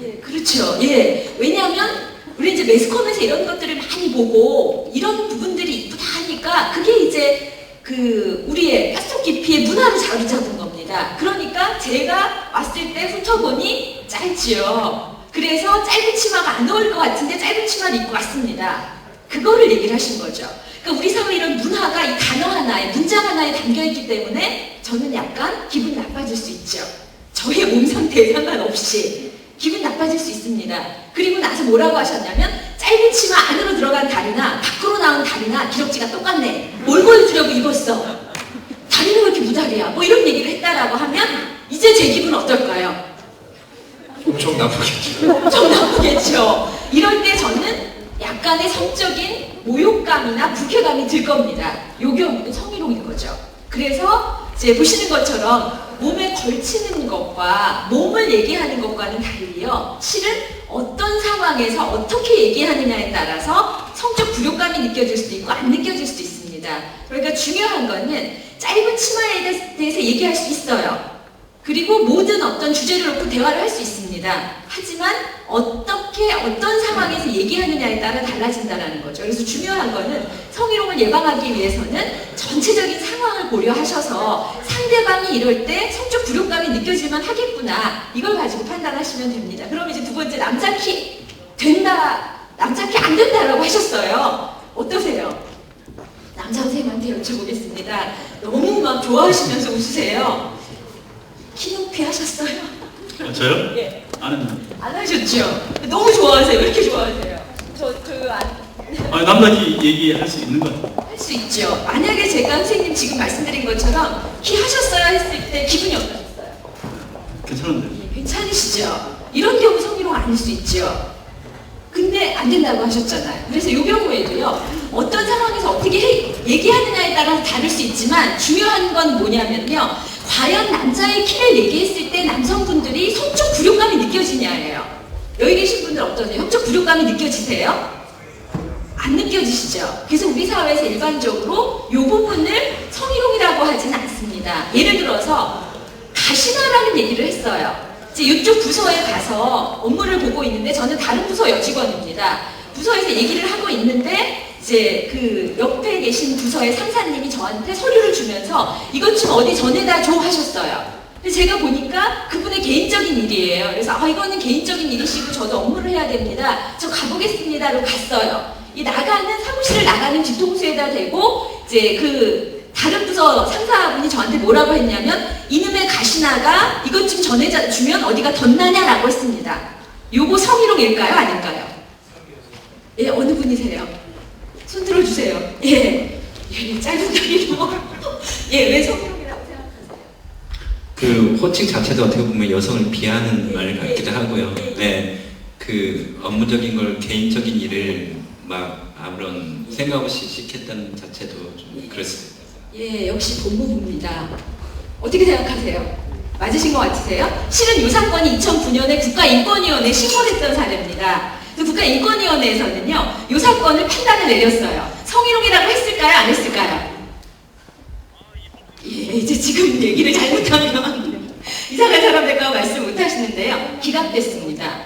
D: 예, 그렇죠. 예. 왜냐하면 우리 이제 매스컴에서 이런 것들을 많이 보고 이런 부분들이 이쁘다 하니까 그게 이제 그 우리의 뼛속 깊이의 문화를 자리 잡은 겁니다. 그러니까 제가 왔을 때 훑어보니 짧지요. 그래서 짧은 치마가 안 어울릴 것 같은데 짧은 치마를 입고 왔습니다. 그거를 얘기를 하신 거죠. 그러니까 우리 사회 이런 문화가 이 단어 하나에, 문장 하나에 담겨있기 때문에 저는 약간 기분 나빠질 수 있죠. 저의 몸 상태에 상관없이 기분 나빠질 수 있습니다. 그리고 나서 뭐라고 하셨냐면 짧은 치마 안으로 들어간 다리나 밖으로 나온 다리나 기럭지가 똑같네. 뭘 보여주려고 입었어? 다리는 왜 이렇게 무다리야? 뭐 이런 얘기를 했다라고 하면 이제 제 기분 어떨까요?
E: 엄청 나쁘겠죠.
D: 엄청 나쁘겠죠. 이럴 때 저는 약간의 성적인 모욕감이나 불쾌감이 들 겁니다. 요 경우는 성희롱인 거죠. 그래서 이제 보시는 것처럼 몸에 걸치는 것과 몸을 얘기하는 것과는 달리요. 실은 어떤 상황에서 어떻게 얘기하느냐에 따라서 성적 불효감이 느껴질 수도 있고 안 느껴질 수도 있습니다. 그러니까 중요한 거는 짧은 치마에 대해서 얘기할 수 있어요. 그리고 모든 어떤 주제를 놓고 대화를 할 수 있습니다. 하지만 어떻게 어떤 상황에서 얘기하느냐에 따라 달라진다는 거죠. 그래서 중요한 거는 성희롱을 예방하기 위해서는 전체적인 상황을 고려하셔서 상대방이 이럴 때 성적 불효감이 느껴질만 하겠구나 이걸 가지고 판단하시면 됩니다. 그럼 이제 두 번째 남자 키 된다, 남자 키 안 된다라고 하셨어요. 어떠세요? 남자 선생님한테 여쭤보겠습니다. 너무 막 좋아하시면서 웃으세요. 키 높이 하셨어요?
G: 저요?
D: 예.
G: 안 했는데.
D: 안 하셨죠? 너무 좋아하세요. 왜 이렇게 좋아하세요?
G: 아니, 남자끼리 얘기할 수 있는 것 같아요.
D: 할 수 있죠. 만약에 제가 선생님 지금 말씀드린 것처럼 키 하셨어요 했을 때 기분이 어떠셨어요?
G: 괜찮은데.
D: 예, 괜찮으시죠? 이런 경우 성희롱 아닐 수 있죠. 근데 안 된다고 하셨잖아요. 그래서 이 경우에도요. 어떤 상황에서 어떻게 얘기하느냐에 따라서 다를 수 있지만 중요한 건 뭐냐면요. 과연 남자의 키를 얘기했을 때 남성분들이 성적 불효감이 느껴지냐예요. 여기 계신 분들 어떠세요? 성적 불효감이 느껴지세요? 안 느껴지시죠? 그래서 우리 사회에서 일반적으로 이 부분을 성희롱이라고 하진 않습니다. 예를 들어서 가시나라는 얘기를 했어요. 이제 이쪽 부서에 가서 업무를 보고 있는데 저는 다른 부서 여직원입니다. 부서에서 얘기를 하고 있는데 이제 그 옆에 계신 부서의 상사님이 저한테 서류를 주면서 이것 좀 어디 전에다 줘 하셨어요. 근데 제가 보니까 그분의 개인적인 일이에요. 그래서 이거는 개인적인 일이시고 저도 업무를 해야 됩니다. 저 가보겠습니다로 갔어요. 이 사무실을 나가는 뒤통수에다 대고 이제 그 다른 부서 상사분이 저한테 뭐라고 했냐면 이놈의 가시나가 이것 좀 전해주면 어디가 덧나냐라고 했습니다. 요거 성희롱일까요? 아닐까요? 예, 어느 분이세요? 손 들어주세요. 예, 짧은 다리로. 예, 왜 성희롱이라고 생각하세요?
H: 그 호칭 자체도 어떻게 보면 여성을 비하하는 말 같기도 하고요. 네, 그 업무적인 걸 개인적인 일을 막 아무런 생각 없이 시켰다는 자체도 좀 그렇습니다.
D: 예, 역시 법무부입니다. 어떻게 생각하세요? 맞으신 것 같으세요? 실은 이 사건이 2009년에 국가인권위원회에 신고됐던 사례입니다. 국가인권위원회에서는요, 이 사건을 판단을 내렸어요. 성희롱이라고 했을까요? 안 했을까요? 예, 이제 지금 얘기를 잘못하면 이상한 사람들과 말씀 못 하시는데요. 기각됐습니다.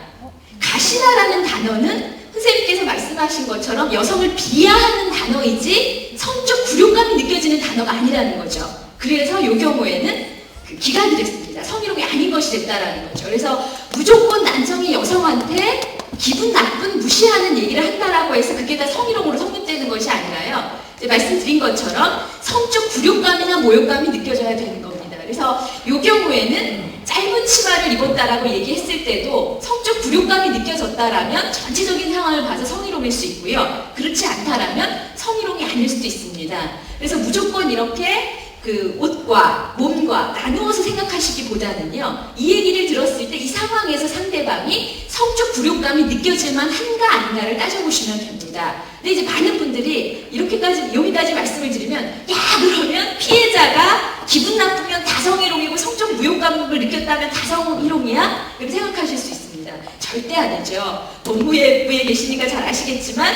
D: 가시나라는 단어는 선생님께서 말씀하신 것처럼 여성을 비하하는 단어이지 성적 굴욕감이 느껴지는 단어가 아니라는 거죠. 그래서 이 경우에는 기각이 됐습니다. 성희롱이 아닌 것이 됐다라는 거죠. 그래서 무조건 남성이 여성한테 기분 나쁜 무시하는 얘기를 한다라고 해서 그게 다 성희롱으로 성립되는 것이 아니라요. 이제 말씀드린 것처럼 성적 굴욕감이나 모욕감이 느껴져야 되는 겁니다. 그래서 이 경우에는 짧은 치마를 입었다라고 얘기했을 때도 성적 굴욕감이 느껴졌다라면 전체적인 상황을 봐서 성희롱일 수 있고요. 그렇지 않다라면 성희롱이 아닐 수도 있습니다. 그래서 무조건 이렇게 그 옷과 몸과 나누어서 생각하시기보다는요, 이 얘기를 들었을 때 이 상황에서 상대방이 성적 굴욕감이 느껴질만 한가 아닌가를 따져보시면 됩니다. 근데 이제 많은 분들이 여기까지 말씀을 드리면, 야, 그러면 피해자가 기분 나쁘면 다 성희롱이고 성적 무욕감을 느꼈다면 다 성희롱이야? 이렇게 생각하실 수 있습니다. 절대 아니죠. 법무부에 계시니까 잘 아시겠지만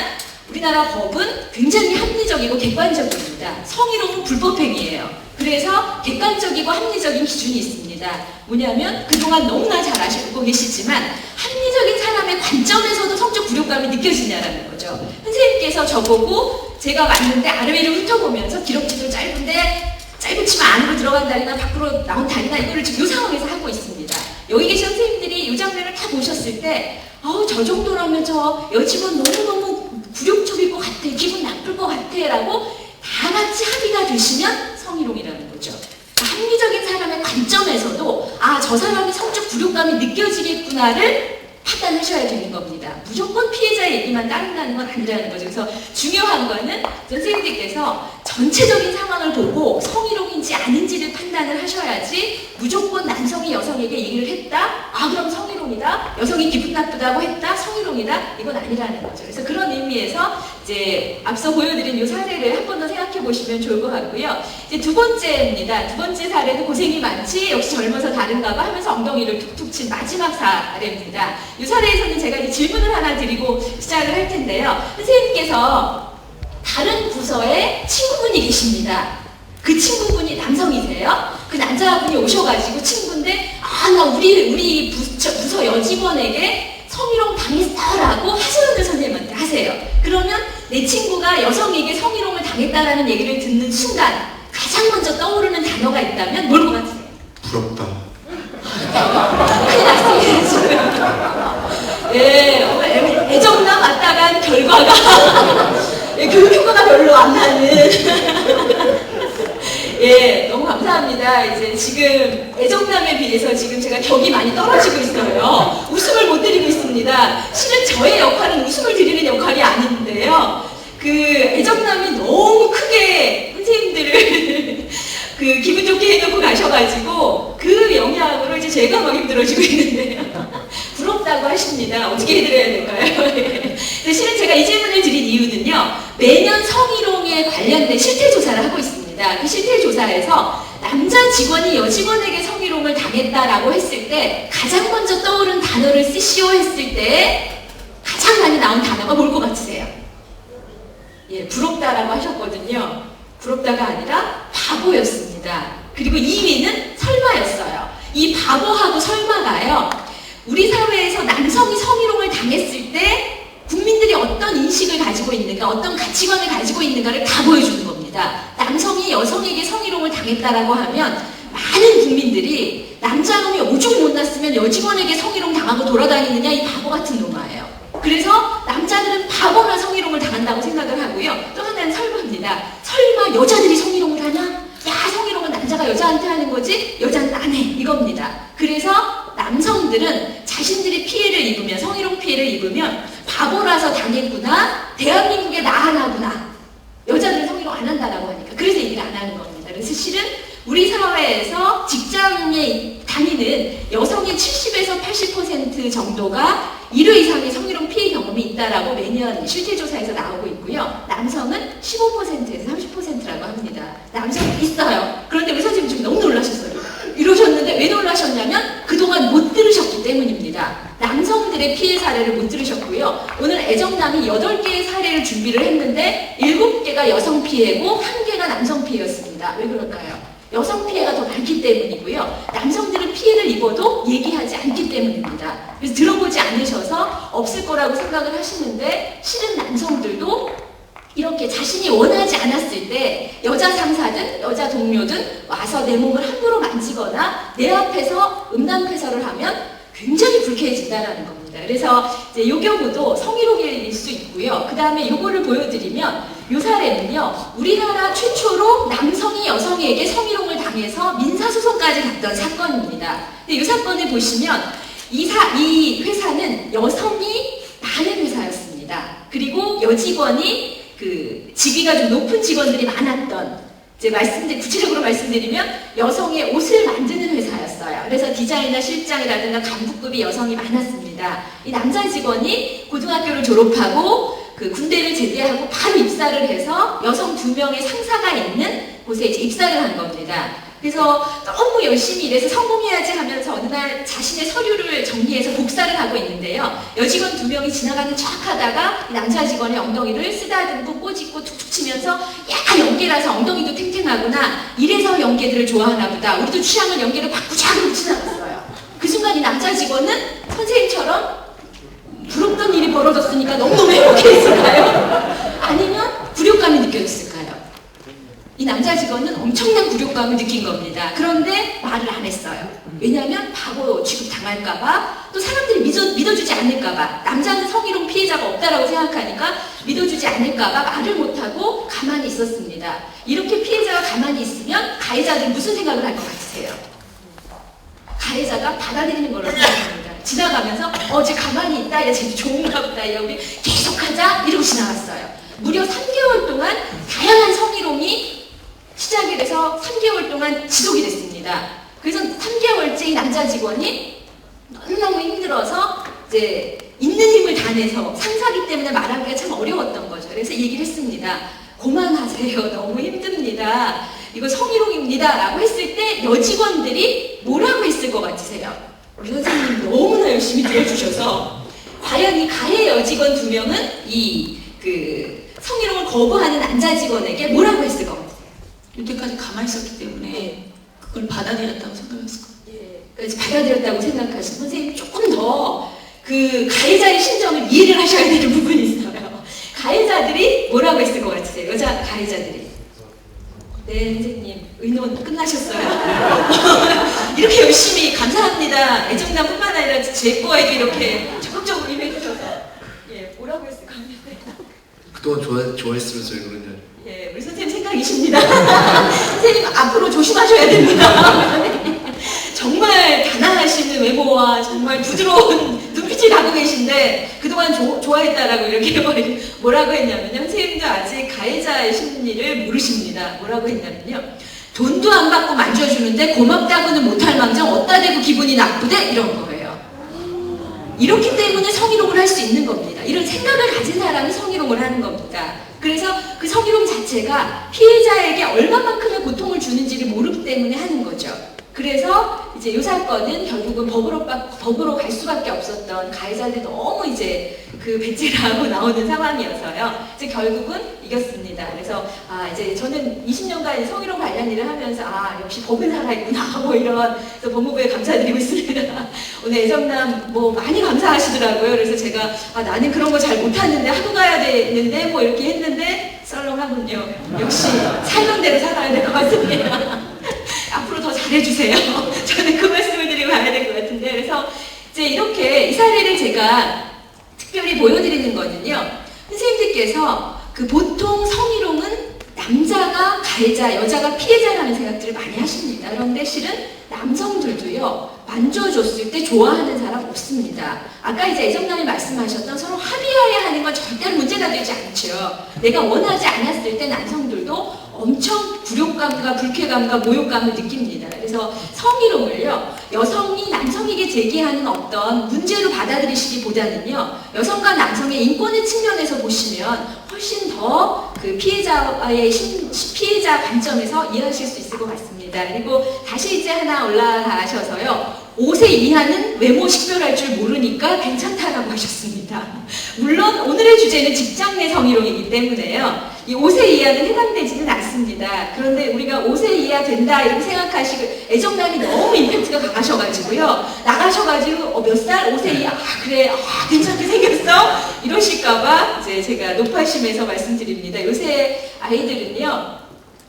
D: 우리나라 법은 굉장히 합리적이고 객관적입니다. 성희롱은 불법행위예요. 그래서 객관적이고 합리적인 기준이 있습니다. 뭐냐면 그동안 너무나 잘 아시고 계시지만 합리적인 사람의 관점에서도 성적 굴욕감이 느껴지냐라는 거죠. 선생님께서 저보고 제가 왔는데 아래위를 훑어보면서 기럭지도 짧은데 짧은 치마 안으로 들어간 다리나 밖으로 나온 다리나 이거를 지금 이 상황에서 하고 있습니다. 여기 계신 선생님들이 이 장면을 다 보셨을 때 저 정도라면 저 여직원 너무너무 굴욕적일 것 같아, 기분 나쁠 것 같아 라고 다 같이 합의가 되시면 성희롱이라는 거죠. 합리적인 사람의 관점에서도 저 사람이 성적 굴욕감이 느껴지겠구나를 판단하셔야 되는 겁니다. 무조건 피해자의 얘기만 따른다는 건 아니라는 거죠. 그래서 중요한 거는 선생님들께서 전체적인 상황을 보고 성희롱인지 아닌지를 판단을 하셔야지 무조건 남성이 여성에게 얘기를 했다? 그럼 성희롱이다? 여성이 기분 나쁘다고 했다? 성희롱이다? 이건 아니라는 거죠. 그래서 그런 의미에서 이제 앞서 보여드린 이 사례를 한 번 더 생각해 보시면 좋을 것 같고요. 이제 두 번째입니다. 두 번째 사례도 고생이 많지 역시 젊어서 다른가 봐 하면서 엉덩이를 툭툭 친 마지막 사례입니다. 이 사례에서는 제가 이제 질문을 하나 드리고 시작을 할 텐데요. 선생님께서 다른 부서에 친구분이 계십니다. 그 친구분이 남성이세요. 그 남자분이 오셔가지고 친구인데 나 우리 부서 여직원에게 성희롱 당했어라고 하시는 선생님한테 하세요. 그러면 내 친구가 여성에게 성희롱을 당했다라는 얘기를 듣는 순간 가장 먼저 떠오르는 단어가 있다면 뭘 것 같으세요?
A: 부럽다.
D: 큰일 났습니다 지금. 예, 애정남 왔다간 결과가 교육 효과가 별로 안 나는. 예, 너무 감사합니다. 이제 지금 애정남에 비해서 지금 제가 격이 많이 떨어지고 있어요. 웃음을 못 드리고 있습니다. 실은 저의 역할은 웃음을 드리는 역할이 아닌데요. 그 애정남이 너무 크게 선생님들을 그 기분 좋게 해놓고 가셔가지고 그 영향으로 이제 제가 막 힘들어지고 있는데요. 부럽다고 하십니다. 어떻게 해드려야 될까요? 실은 제가 이 질문을 드린 이유는요. 매년 성희롱에 관련된 실태조사를 하고 있습니다. 그 실태조사에서 남자 직원이 여직원에게 성희롱을 당했다라고 했을 때 가장 먼저 떠오른 단어를 쓰시오 했을 때 가장 많이 나온 단어가 뭘 것 같으세요? 예, 부럽다라고 하셨거든요. 부럽다가 아니라 바보였습니다. 그리고 2위는 설마였어요. 이 바보하고 설마가요. 우리 사회에서 남성이 성희롱을 당했을 때 국민들이 어떤 인식을 가지고 있는가, 어떤 가치관을 가지고 있는가를 다 보여주는 겁니다. 남성이 여성에게 성희롱을 당했다라고 하면 많은 국민들이 여직원에게 성희롱 당하고 돌아다니느냐 이 바보 같은 놈아예요. 그래서 남자들은 바보나 성희롱을 당한다고 생각을 하고요. 또 하나는 설마입니다. 설마 여자들이 성희롱을 하냐? 야, 성희롱은 남자가 여자한테 하는 거지 여자는 안 해, 이겁니다. 그래서 남성들은 자신들이 피해를 입으면, 성희롱 피해를 입으면 바보라서 당했구나, 대한민국에 나 하나구나, 여자들은 성희롱 안 한다라고 하니까 그래서 얘기를 안 하는 겁니다. 그래서 실은 우리 사회에서 직장에 다니는 여성의 70에서 80% 정도가 1회 이상의 성희롱 피해 경험이 있다라고 매년 실태조사에서 나오고 있고요. 남성은 15%에서 30%라고 합니다. 남성도 있어요. 그런데 우리 선생님 지금 너무 놀라셨어요. 이러셨는데 왜 놀라셨냐면 그동안 못 들으셨기 때문입니다. 남성들의 피해 사례를 못 들으셨고요. 오늘 애정남이 8개의 사례를 준비를 했는데 7개가 여성 피해고 1개가 남성 피해였습니다. 왜 그럴까요? 여성 피해가 더 많기 때문이고요. 남성들은 피해를 입어도 얘기하지 않기 때문입니다. 그래서 들어보지 않으셔서 없을 거라고 생각을 하시는데 실은 남성들도 이렇게 자신이 원하지 않았을 때 여자 상사든 여자 동료든 와서 내 몸을 함부로 만지거나 내 앞에서 음란패설을 하면 굉장히 불쾌해진다는 겁니다. 그래서 이제 이 경우도 성희롱일 수 있고요. 그 다음에 이거를 보여드리면 이 사례는요, 우리나라 최초로 남성이 여성에게 성희롱을 당해서 민사소송까지 갔던 사건입니다. 근데 이 사건을 보시면 이 회사는 여성이 많은 회사였습니다. 그리고 여직원이 그 직위가 좀 높은 직원들이 많았던, 이제 구체적으로 말씀드리면 여성의 옷을 만드는 회사였어요. 그래서 디자이너 실장이라든가 간부급이 여성이 많았습니다. 이 남자 직원이 고등학교를 졸업하고 그 군대를 제대하고 바로 입사를 해서 여성 2명의 상사가 있는 곳에 이제 입사를 한 겁니다. 그래서 너무 열심히 일해서 성공해야지 하면서 어느 날 자신의 서류를 정리해서 복사를 하고 있는데요. 여직원 2명이 지나가는 척 하다가 이 남자 직원의 엉덩이를 쓰다듬고 꼬집고 툭툭 치면서 야, 연계라서 엉덩이도 탱탱하구나, 이래서 연계들을 좋아하나 보다, 우리도 취향을 연계를 바꾸자 하고 지나갔어요. 그 순간 이 남자 직원은 선생님처럼 부럽던 일이 벌어졌으니까 너무너무 행복했을까요? 아니면 굴욕감이 느껴졌을까요? 이 남자 직원은 엄청난 굴욕감을 느낀 겁니다. 그런데 말을 안 했어요. 왜냐하면 바보 취급당할까봐, 또 사람들이 믿어주지 않을까봐, 남자는 성희롱 피해자가 없다라고 생각하니까 믿어주지 않을까봐 말을 못하고 가만히 있었습니다. 이렇게 피해자가 가만히 있으면 가해자들은 무슨 생각을 할 것 같으세요? 가해자가 받아들이는 걸로 생각합니다. 지나가면서 쟤 가만히 있다, 야 쟤 좋은가 보다, 야 우리 계속하자, 이러고 지나갔어요. 무려 3개월 동안 다양한 성희롱이 시작이 돼서 3개월 동안 지속이 됐습니다. 그래서 3개월째 이 남자 직원이 너무너무 힘들어서 이제 있는 힘을 다 내서, 상사기 때문에 말하기가 참 어려웠던 거죠. 그래서 얘기를 했습니다. 그만하세요. 너무 힘듭니다. 이거 성희롱입니다. 라고 했을 때 여직원들이 뭐라고 했을 것 같으세요? 우리 선생님 너무나 열심히 들어주셔서 과연 이 가해 여직원 2명은 성희롱을 거부하는 남자 직원에게 뭐라고 했을 것 같아요?
F: 이때까지 가만히 있었기 때문에 그걸 받아들였다고 생각했을 거예요.
D: 예, 그래서 받아들였다고 생각하신 선생님 조금 더 그 가해자의 심정을 이해를 하셔야 되는 부분이 있어요. 가해자들이 뭐라고 했을 것 같으세요? 여자 가해자들이. 네, 선생님 의논 끝나셨어요. 이렇게 열심히 감사합니다. 애정남뿐만 아니라 제 거에도 이렇게 적극적으로 임해주셔서 뭐라고 했을 것 같아요?
E: 그동안 좋아했으면서 왜 그러냐.
D: 예, 우리 선생님 생각이십니다. 선생님 앞으로 조심하셔야 됩니다. 정말 단아하시는 외모와 정말 부드러운 눈빛을 갖고 계신데 그동안 좋아했다라고 이렇게 뭐라고 했냐면요. 선생님도 아직 가해자의 심리를 모르십니다. 뭐라고 했냐면요. 돈도 안 받고 만져주는데 고맙다고는 못할 망정 어따 대고 기분이 나쁘대? 이런 거예요. 이렇기 때문에 성희롱을 할 수 있는 겁니다. 이런 생각을 가진 사람이 성희롱을 하는 겁니다. 그래서 그 성희롱 자체가 피해자에게 얼마만큼의 고통을 주는지를 모르기 때문에 하는 거죠. 그래서 이제 이 사건은 결국은 법으로 갈 수밖에 없었던 가해자들이 너무 이제 그 배째를 하고 나오는 상황이어서요. 이제 결국은 이겼습니다. 그래서 이제 저는 20년간 성희롱 관련 일을 하면서 역시 법은 살아있구나 뭐 이런, 그래서 법무부에 감사드리고 있습니다. 오늘 애정남 뭐 많이 감사하시더라고요. 그래서 제가 나는 그런 거 잘 못하는데 하고 가야 되는데 뭐 이렇게 했는데 썰렁하군요. 역시 살던 대로 살아야 될 것 같습니다. 앞으로 더 잘해주세요. 저는 그 말씀을 드리고 가야 될 것 같은데, 그래서 사례를 제가 특별히 보여드리는 거는요. 선생님들께서 그 보통 성희롱은 남자가 가해자, 여자가 피해자라는 생각들을 많이 하십니다. 그런데 실은 남성들도요, 만져줬을 때 좋아하는 사람 없습니다. 아까 이제 애정남이 말씀하셨던 서로 합의하에 하는 건 절대로 문제가 되지 않죠. 내가 원하지 않았을 때 남성들도 엄청 굴욕감과 불쾌감과 모욕감을 느낍니다. 그래서 성희롱을요, 여성이 남성에게 제기하는 어떤 문제로 받아들이시기보다는요, 여성과 남성의 인권의 측면에서 보시면 훨씬 더 그 피해자와의 피해자 관점에서 이해하실 수 있을 것 같습니다. 그리고 다시 이제 하나 올라가셔서요, 5세 이하는 외모 식별할 줄 모르니까 괜찮다라고 하셨습니다. 물론 오늘의 주제는 직장 내 성희롱이기 때문에요, 이 5세 이하는 해당되지는 않습니다. 그런데 우리가 5세 이하 된다 이렇게 생각하시고 애정남이 너무 임팩트가 강하셔가지고요, 나가셔가지고 몇 살? 5세 이하? 아 그래, 괜찮게 생겼어? 이러실까봐 이제 제가 높아심에서 말씀드립니다. 요새 아이들은요,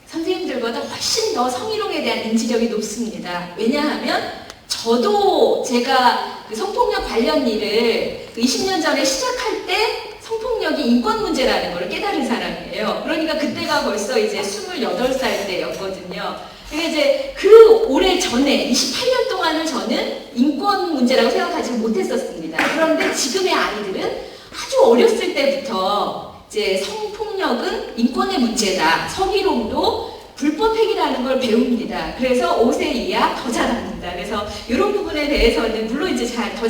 D: 선생님들보다 훨씬 더 성희롱에 대한 인지력이 높습니다. 왜냐하면 저도 제가 그 성폭력 관련 일을 20년 전에 시작할 때 성폭력이 인권 문제라는 걸 깨달은 사람이에요. 그러니까 그때가 벌써 이제 28살 때였거든요. 그러니까 이제 그 오래 전에 28년 동안을 저는 인권 문제라고 생각하지 못했었습니다. 그런데 지금의 아이들은 아주 어렸을 때부터 이제 성폭력은 인권의 문제다, 성희롱도 불법행위라는 걸 배웁니다. 그래서 5세 이하 더 잘합니다. 그래서 이런 부분에 대해서는 물론 이제 더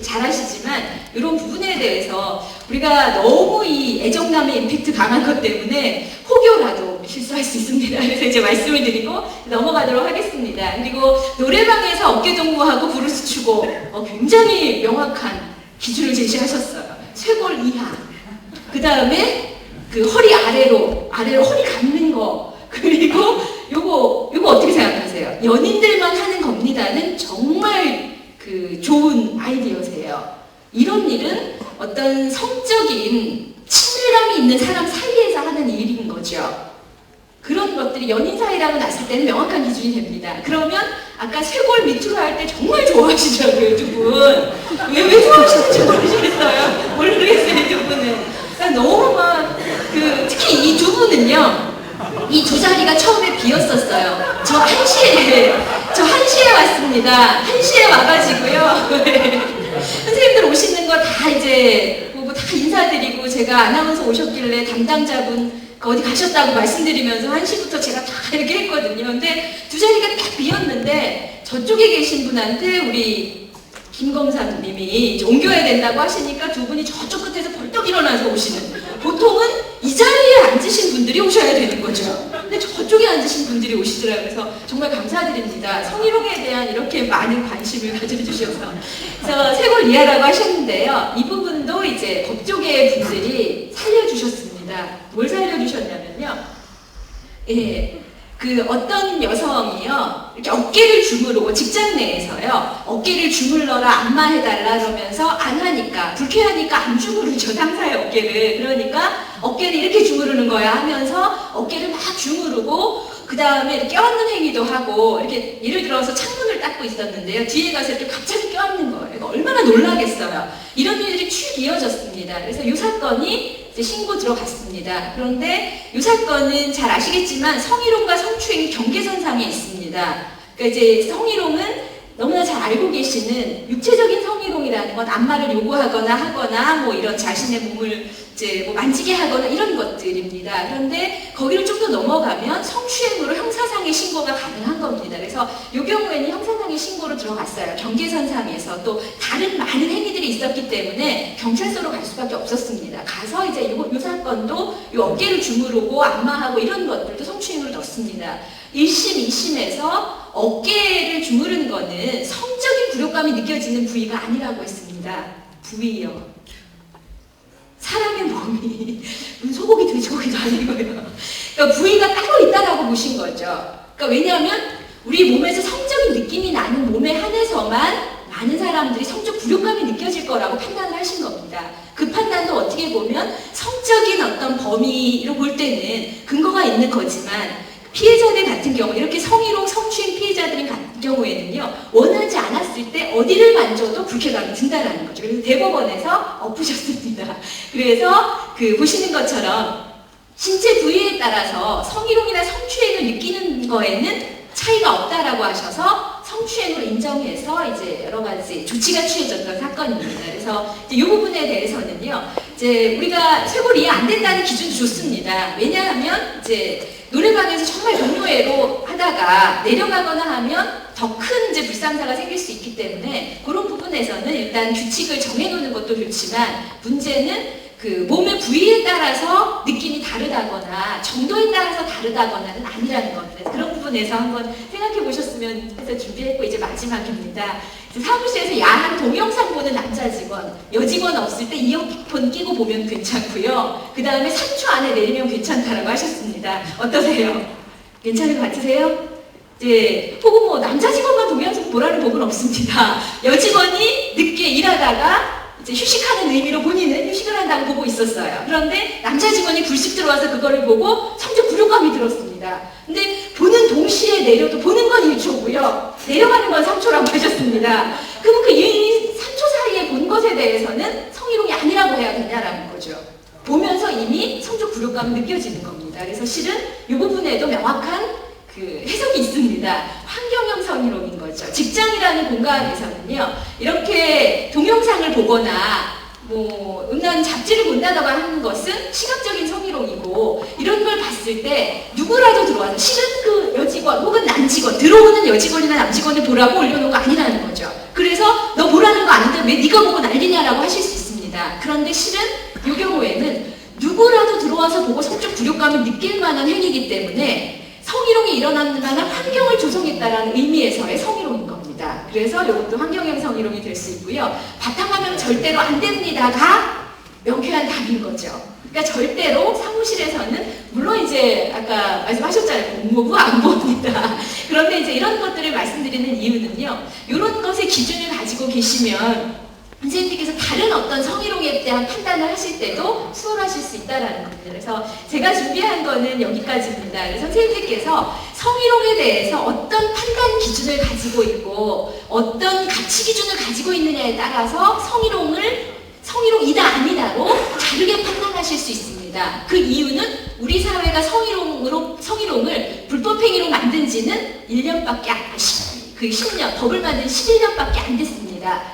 D: 잘하시지만 이런 부분에 대해서 우리가 너무 이 애정남의 임팩트 강한 것 때문에 혹여라도 실수할 수 있습니다. 그래서 이제 말씀을 드리고 넘어가도록 하겠습니다. 그리고 노래방에서 어깨동무하고 브루스 추고 굉장히 명확한 기준을 제시하셨어요. 쇄골 이하. 그 다음에 그 허리 아래로 허리 감는 거. 그리고 요거 어떻게 생각하세요? 연인들만 하는 겁니다는 정말 그 좋은 아이디어세요. 이런 일은 어떤 성적인 친밀감이 있는 사람 사이에서 하는 일인 거죠. 그런 것들이 연인 사이라고 났을 때는 명확한 기준이 됩니다. 그러면 아까 쇄골 밑으로 할 때 정말 좋아하시더라고요, 두 분. 왜 좋아하시는지 모르겠어요, 두 분은. 그러니까 너무 특히 이 두 분은요, 이 두 자리가 처음에 비었었어요. 저 1시에 왔습니다. 1시에 와가지고요. 선생님들 오시는 거 다 이제 보고 다 인사드리고, 제가 아나운서 오셨길래 담당자분 어디 가셨다고 말씀드리면서 1시부터 제가 다 이렇게 했거든요. 근데 두 자리가 딱 비었는데 저쪽에 계신 분한테 우리 김 검사님이 이제 옮겨야 된다고 하시니까 두 분이 저쪽 끝에서 벌떡 일어나서 오시는. 보통은 이 자리에 앉으신 분들이 오셔야 되는 거죠. 근데 저쪽에 앉으신 분들이 오시더라고요. 그래서 정말 감사드립니다. 성희롱에 대한 이렇게 많은 관심을 가져주셔서. 그래서 쇄골 이하라고 하셨는데요, 이 부분도 이제 법조계 분들이 살려주셨습니다. 뭘 살려주셨냐면요, 그 어떤 여성이요, 이렇게 어깨를 주무르고, 직장 내에서요, 어깨를 주물러라, 안마해달라 그러면서 안 하니까, 불쾌하니까 안 주무르죠, 상사의 어깨를. 그러니까 어깨를 이렇게 주무르는 거야 하면서 어깨를 막 주무르고, 그 다음에 이렇게 껴안는 행위도 하고, 이렇게 예를 들어서 창문을 닦고 있었는데요, 뒤에 가서 이렇게 갑자기 껴안는 거예요. 이거 얼마나 놀라겠어요. 이런 일들이 쭉 이어졌습니다. 그래서 이 사건이 이제 신고 들어갔습니다. 그런데 이 사건은 잘 아시겠지만 성희롱과 성추행이 경계선상에 있습니다. 그러니까 이제 성희롱은 너무나 잘 알고 계시는 육체적인 성희롱이라는 건 안마를 요구하거나 하거나 뭐 이런 자신의 몸을 이제 뭐 만지게 하거나 이런 것들입니다. 그런데 거기를 좀 더 넘어가면 성추행으로 형사상의 신고가 가능한 겁니다. 그래서 이 경우에는 형사상의 신고로 들어갔어요. 경계선상에서 또 다른 많은 행위들이 있었기 때문에 경찰서로 갈 수밖에 없었습니다. 가서 이제 이 사건도 이 어깨를 주무르고 안마하고 이런 것들도 성추행으로 넣습니다. 1심, 2심에서 어깨를 주무르는 거는 성적인 굴욕감이 느껴지는 부위가 아니라고 했습니다. 부위요. 사람의 몸이 소고기, 돼지고기도 아니고요. 그러니까 부위가 따로 있다라고 보신 거죠. 그러니까 왜냐하면 우리 몸에서 성적인 느낌이 나는 몸에 한해서만 많은 사람들이 성적 굴욕감이 느껴질 거라고 판단을 하신 겁니다. 그 판단도 어떻게 보면 성적인 어떤 범위로 볼 때는 근거가 있는 거지만 피해자들 같은 경우 이렇게 성희롱, 성추행 피해자들 같은 경우에는요 원하지 않았을 때 어디를 만져도 불쾌감이 든다라는 거죠. 그래서 대법원에서 엎으셨습니다. 그래서 그 보시는 것처럼 신체 부위에 따라서 성희롱이나 성추행을 느끼는 거에는 차이가 없다라고 하셔서 성추행으로 인정해서 이제 여러 가지 조치가 취해졌던 사건입니다. 그래서 이제 이 부분에 대해서는요, 이제 우리가 최고로 이해 안 된다는 기준도 좋습니다. 왜냐하면 이제 노래방에서 정말 동료애로 하다가 내려가거나 하면 더 큰 이제 불상사가 생길 수 있기 때문에 그런 부분에서는 일단 규칙을 정해놓는 것도 좋지만 문제는 그 몸의 부위에 따라서 느낌이 다르다거나 정도에 따라서 다르다거나는 아니라는 겁니다. 그런 부분에서 한번 생각해 보셨으면 해서 준비했고 이제 마지막입니다. 사무실에서 야한 동영상 보는 남자 직원, 여직원 없을 때 이어폰 끼고 보면 괜찮고요. 그 다음에 3초 안에 내리면 괜찮다라고 하셨습니다. 어떠세요? 괜찮은 것 같으세요? 이제 혹은 뭐 남자 직원만 동영상 보라는 법은 없습니다. 여직원이 늦게 일하다가 이제 휴식하는 의미로 본인은 휴식을 한다고 보고 있었어요. 그런데 남자 직원이 불쑥 들어와서 그거를 보고 성적 굴욕감이 들었습니다. 근데 보는 동시에 내려도 보는 건 1초고요. 내려가는 건 3초라고 하셨습니다. 그럼 그 3초 사이에 본 것에 대해서는 성희롱이 아니라고 해야 되냐라는 거죠. 보면서 이미 성적 굴욕감이 느껴지는 겁니다. 그래서 실은 이 부분에도 명확한 그 해석이 있습니다. 환경형 성희롱인 거죠. 직장이라는 공간에서는요, 이렇게 동영상을 보거나 뭐 음란 잡지를 본다고 하는 것은 시각적인 성희롱이고 이런 걸 봤을 때 누구라도 들어와서 실은 그 여직원 혹은 남직원 들어오는 여직원이나 남직원을 보라고 올려놓은 거 아니라는 거죠. 그래서 너 보라는 거 아닌데 왜 네가 보고 난리냐라고 하실 수 있습니다. 그런데 실은 이 경우에는 누구라도 들어와서 보고 성적 굴욕감을 느낄 만한 행위이기 때문에 성희롱이 일어나는 만한 환경을 조성했다는 의미에서의 성희롱인 겁니다. 그래서 이것도 환경형 성희롱이 될 수 있고요. 바탕화면 절대로 안 됩니다가 명쾌한 답인 거죠. 그러니까 절대로 사무실에서는 물론 이제 아까 말씀하셨잖아요. 공무부 안 봅니다. 그런데 이제 이런 것들을 말씀드리는 이유는요. 이런 것의 기준을 가지고 계시면 선생님께서 다른 어떤 성희롱에 대한 판단을 하실 때도 수월하실 수 있다는 겁니다. 그래서 제가 준비한 거는 여기까지입니다. 그래서 선생님께서 성희롱에 대해서 어떤 판단 기준을 가지고 있고 어떤 가치 기준을 가지고 있느냐에 따라서 성희롱이다 아니다로 다르게 판단하실 수 있습니다. 그 이유는 우리 사회가 성희롱을 불법행위로 만든 지는 1년밖에 안 됐습니다. 그 10년, 법을 만든 11년밖에 안 됐습니다.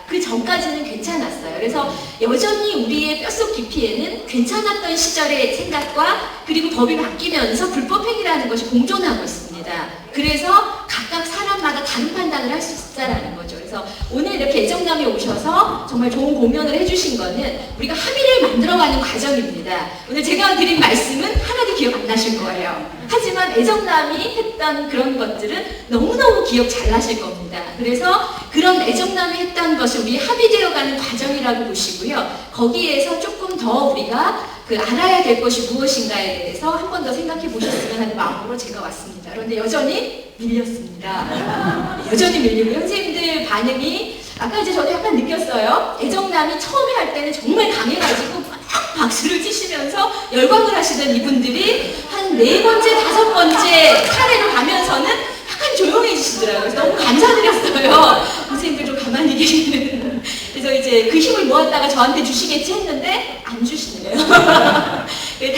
D: 그 전까지는 괜찮았어요. 그래서 여전히 우리의 뼛속 깊이에는 괜찮았던 시절의 생각과 그리고 법이 바뀌면서 불법행위라는 것이 공존하고 있습니다. 그래서 각각 사람마다 다른 판단을 할 수 있다는 거죠. 그래서 오늘 이렇게 애정남이 오셔서 정말 좋은 공연을 해주신 거는 우리가 합의를 만들어가는 과정입니다. 오늘 제가 드린 말씀은 하나도 기억 안 나실 거예요. 하지만 애정남이 했던 그런 것들은 너무너무 기억 잘 나실 겁니다. 그래서 그런 애정남이 했던 것이 우리 합의되어가는 과정이라고 보시고요. 거기에서 조금 더 우리가 알아야 될 것이 무엇인가에 대해서 한 번 더 생각해 보셨으면 하는 마음으로 제가 왔습니다. 그런데 여전히 밀렸습니다. 여전히 밀리고 선생님들 반응이 아까 이제 저도 약간 느꼈어요. 애정남이 처음에 할 때는 정말 강해가지고 막 박수를 치시면서 열광을 하시던 이분들이 한 4번째, 5번째 차례로 가면서는 약간 조용해지시더라고요. 그래서 너무 감사드렸어요. 선생님들 좀 가만히 계시는. 그래서 이제 그 힘을 모았다가 저한테 주시겠지 했는데 안 주시네요.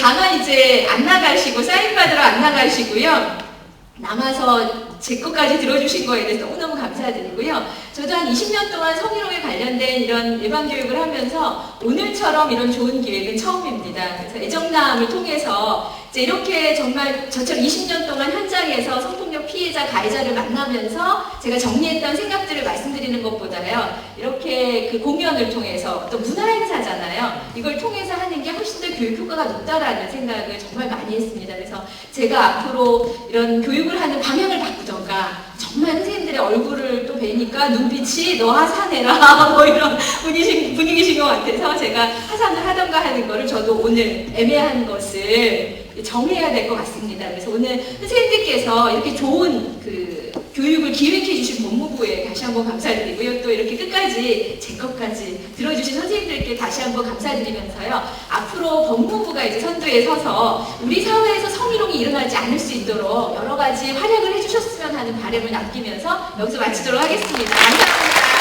D: 다만 이제 안 나가시고 사인 받으러 안 나가시고요. 남아서 제 것까지 들어주신 거에 대해서 너무너무 감사드리고요. 저도 한 20년 동안 성희롱에 관련된 이런 예방교육을 하면서 오늘처럼 이런 좋은 기획은 처음입니다. 그래서 애정남을 통해서 이제 이렇게 정말 저처럼 20년 동안 현장에서 성폭력 피해자, 가해자를 만나면서 제가 정리했던 생각들을 말씀드리는 것보다요. 이렇게 그 공연을 통해서 또 문화행사잖아요. 이걸 통해서 하는 게 훨씬 더 교육 효과가 높다라는 생각을 정말 많이 했습니다. 그래서 제가 앞으로 이런 교육을 하는 방향을 바꾸던가 정말 선생님들의 얼굴을 또 뵈니까 눈빛이 너 하산해라 뭐 이런 분위기신 것 같아서 제가 하산을 하던가 하는 거를 저도 오늘 애매한 것을 정해야 될 것 같습니다. 그래서 오늘 선생님들께서 이렇게 좋은 교육을 기획해 주신 법무부에 다시 한번 감사드리고요. 또 이렇게 끝까지 제 것까지 들어주신 선생님들께 다시 한번 감사드리면서요. 앞으로 법무부가 이제 선두에 서서 우리 사회에서 성희롱이 일어나지 않을 수 있도록 여러 가지 활약을 해주셨으면 하는 바람을 남기면서 여기서 마치도록 하겠습니다. 감사합니다.